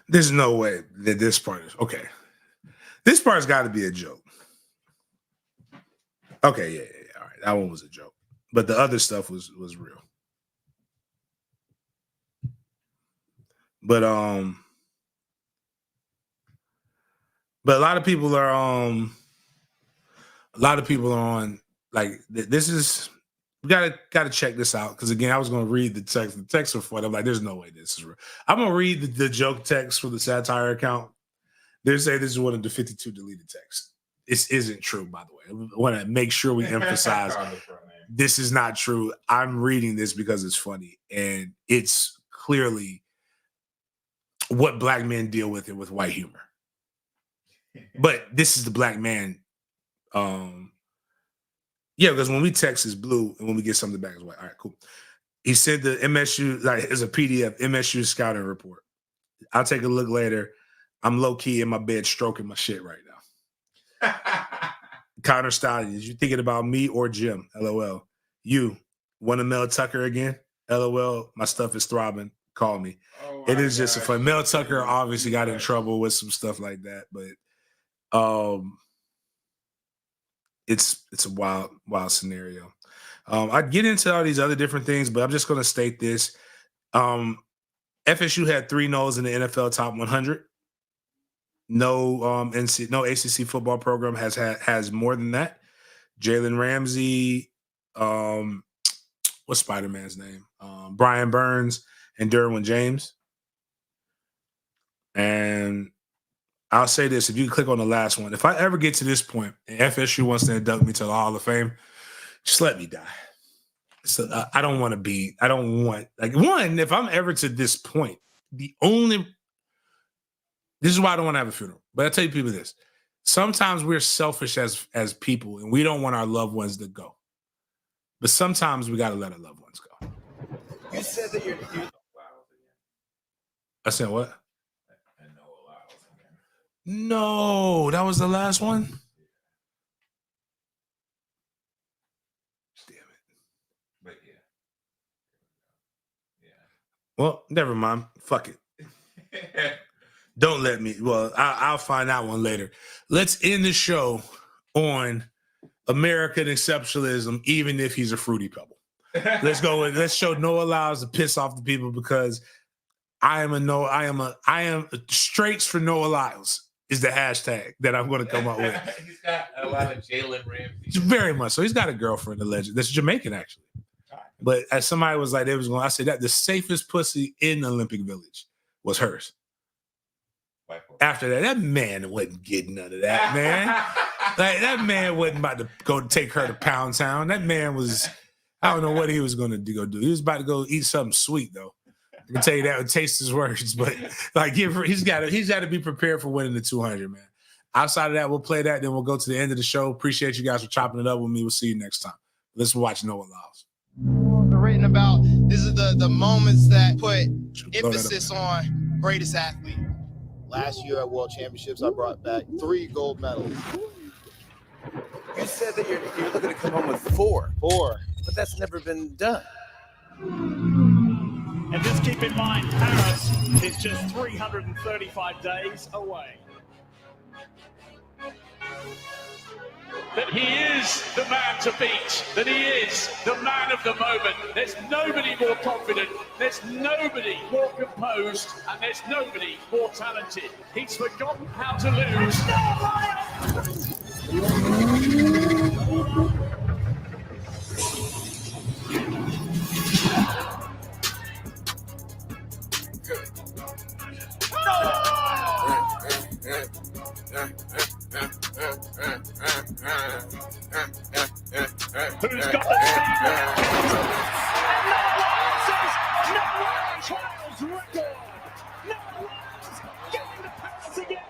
There's no way that this part is okay. This part's got to be a joke. Okay, yeah. All right, that one was a joke, but the other stuff was real. But a lot of people are on like this is. We gotta check this out because again, I was gonna read the text. The texts are funny. I'm like, there's no way this is real. I'm gonna read the joke text from the satire account. They say this is one of the 52 deleted texts. This isn't true, by the way. I want to make sure we emphasize this is not true. I'm reading this because it's funny and it's clearly what black men deal with it with white humor. But this is the black man. Yeah, because when we text is blue and when we get something back is white. All right, cool. He said the MSU, like, as a PDF, MSU scouting report. I'll take a look later. I'm low key in my bed stroking my shit right now. Connor Stallions, you thinking about me or Jim? LOL. You want to Mel Tucker again? LOL. My stuff is throbbing. Call me. It is just a fun. Mel Tucker obviously got in trouble with some stuff like that, but it's a wild scenario. I'd get into all these other different things, but I'm just going to state this. FSU had 3 no's in the NFL top 100. No ACC football program has more than that. Jalen Ramsey, what's Spider-Man's name? Brian Burns and Derwin James. And I'll say this, if you click on the last one, if I ever get to this point and FSU wants to induct me to the Hall of Fame, just let me die. So I don't want, like, one, if I'm ever to this point, this is why I don't want to have a funeral. But I tell you people this, sometimes we're selfish as people and we don't want our loved ones to go. But sometimes we got to let our loved ones go. You said that you're I said what? No, that was the last one. Damn it. But yeah. Well, never mind. Fuck it. Don't let me. Well, I'll find out one later. Let's end the show on American exceptionalism, even if he's a fruity pebble. Let's show Noah Lyles to piss off the people because I am straights for Noah Lyles is the hashtag that I'm going to come up with. He's got a lot of Jalen Ramsey. Very much so. He's got a girlfriend, alleged. That's Jamaican, actually. But as somebody was like, I said that the safest pussy in the Olympic Village was hers. After that man wasn't getting none of that, man. Like, that man wasn't about to go take her to Pound Town. That man was, I don't know what he was going to go do. He was about to go eat something sweet, though. I can tell you that would taste his words, but like he's got to be prepared for winning the 200, man. Outside of that, we'll play that, then we'll go to the end of the show. Appreciate you guys for chopping it up with me. We'll see you next time. Let's watch No One Loves. Written about this is the moments that put emphasis on greatest athlete. Last year at World Championships, I brought back 3 gold medals. You said that you're looking to come home with 4. 4. But that's never been done. And just keep in mind, Paris is just 335 days away. That he is the man to beat, that he is the man of the moment. There's nobody more confident, there's nobody more composed, and there's nobody more talented. He's forgotten how to lose. Who's got the speed?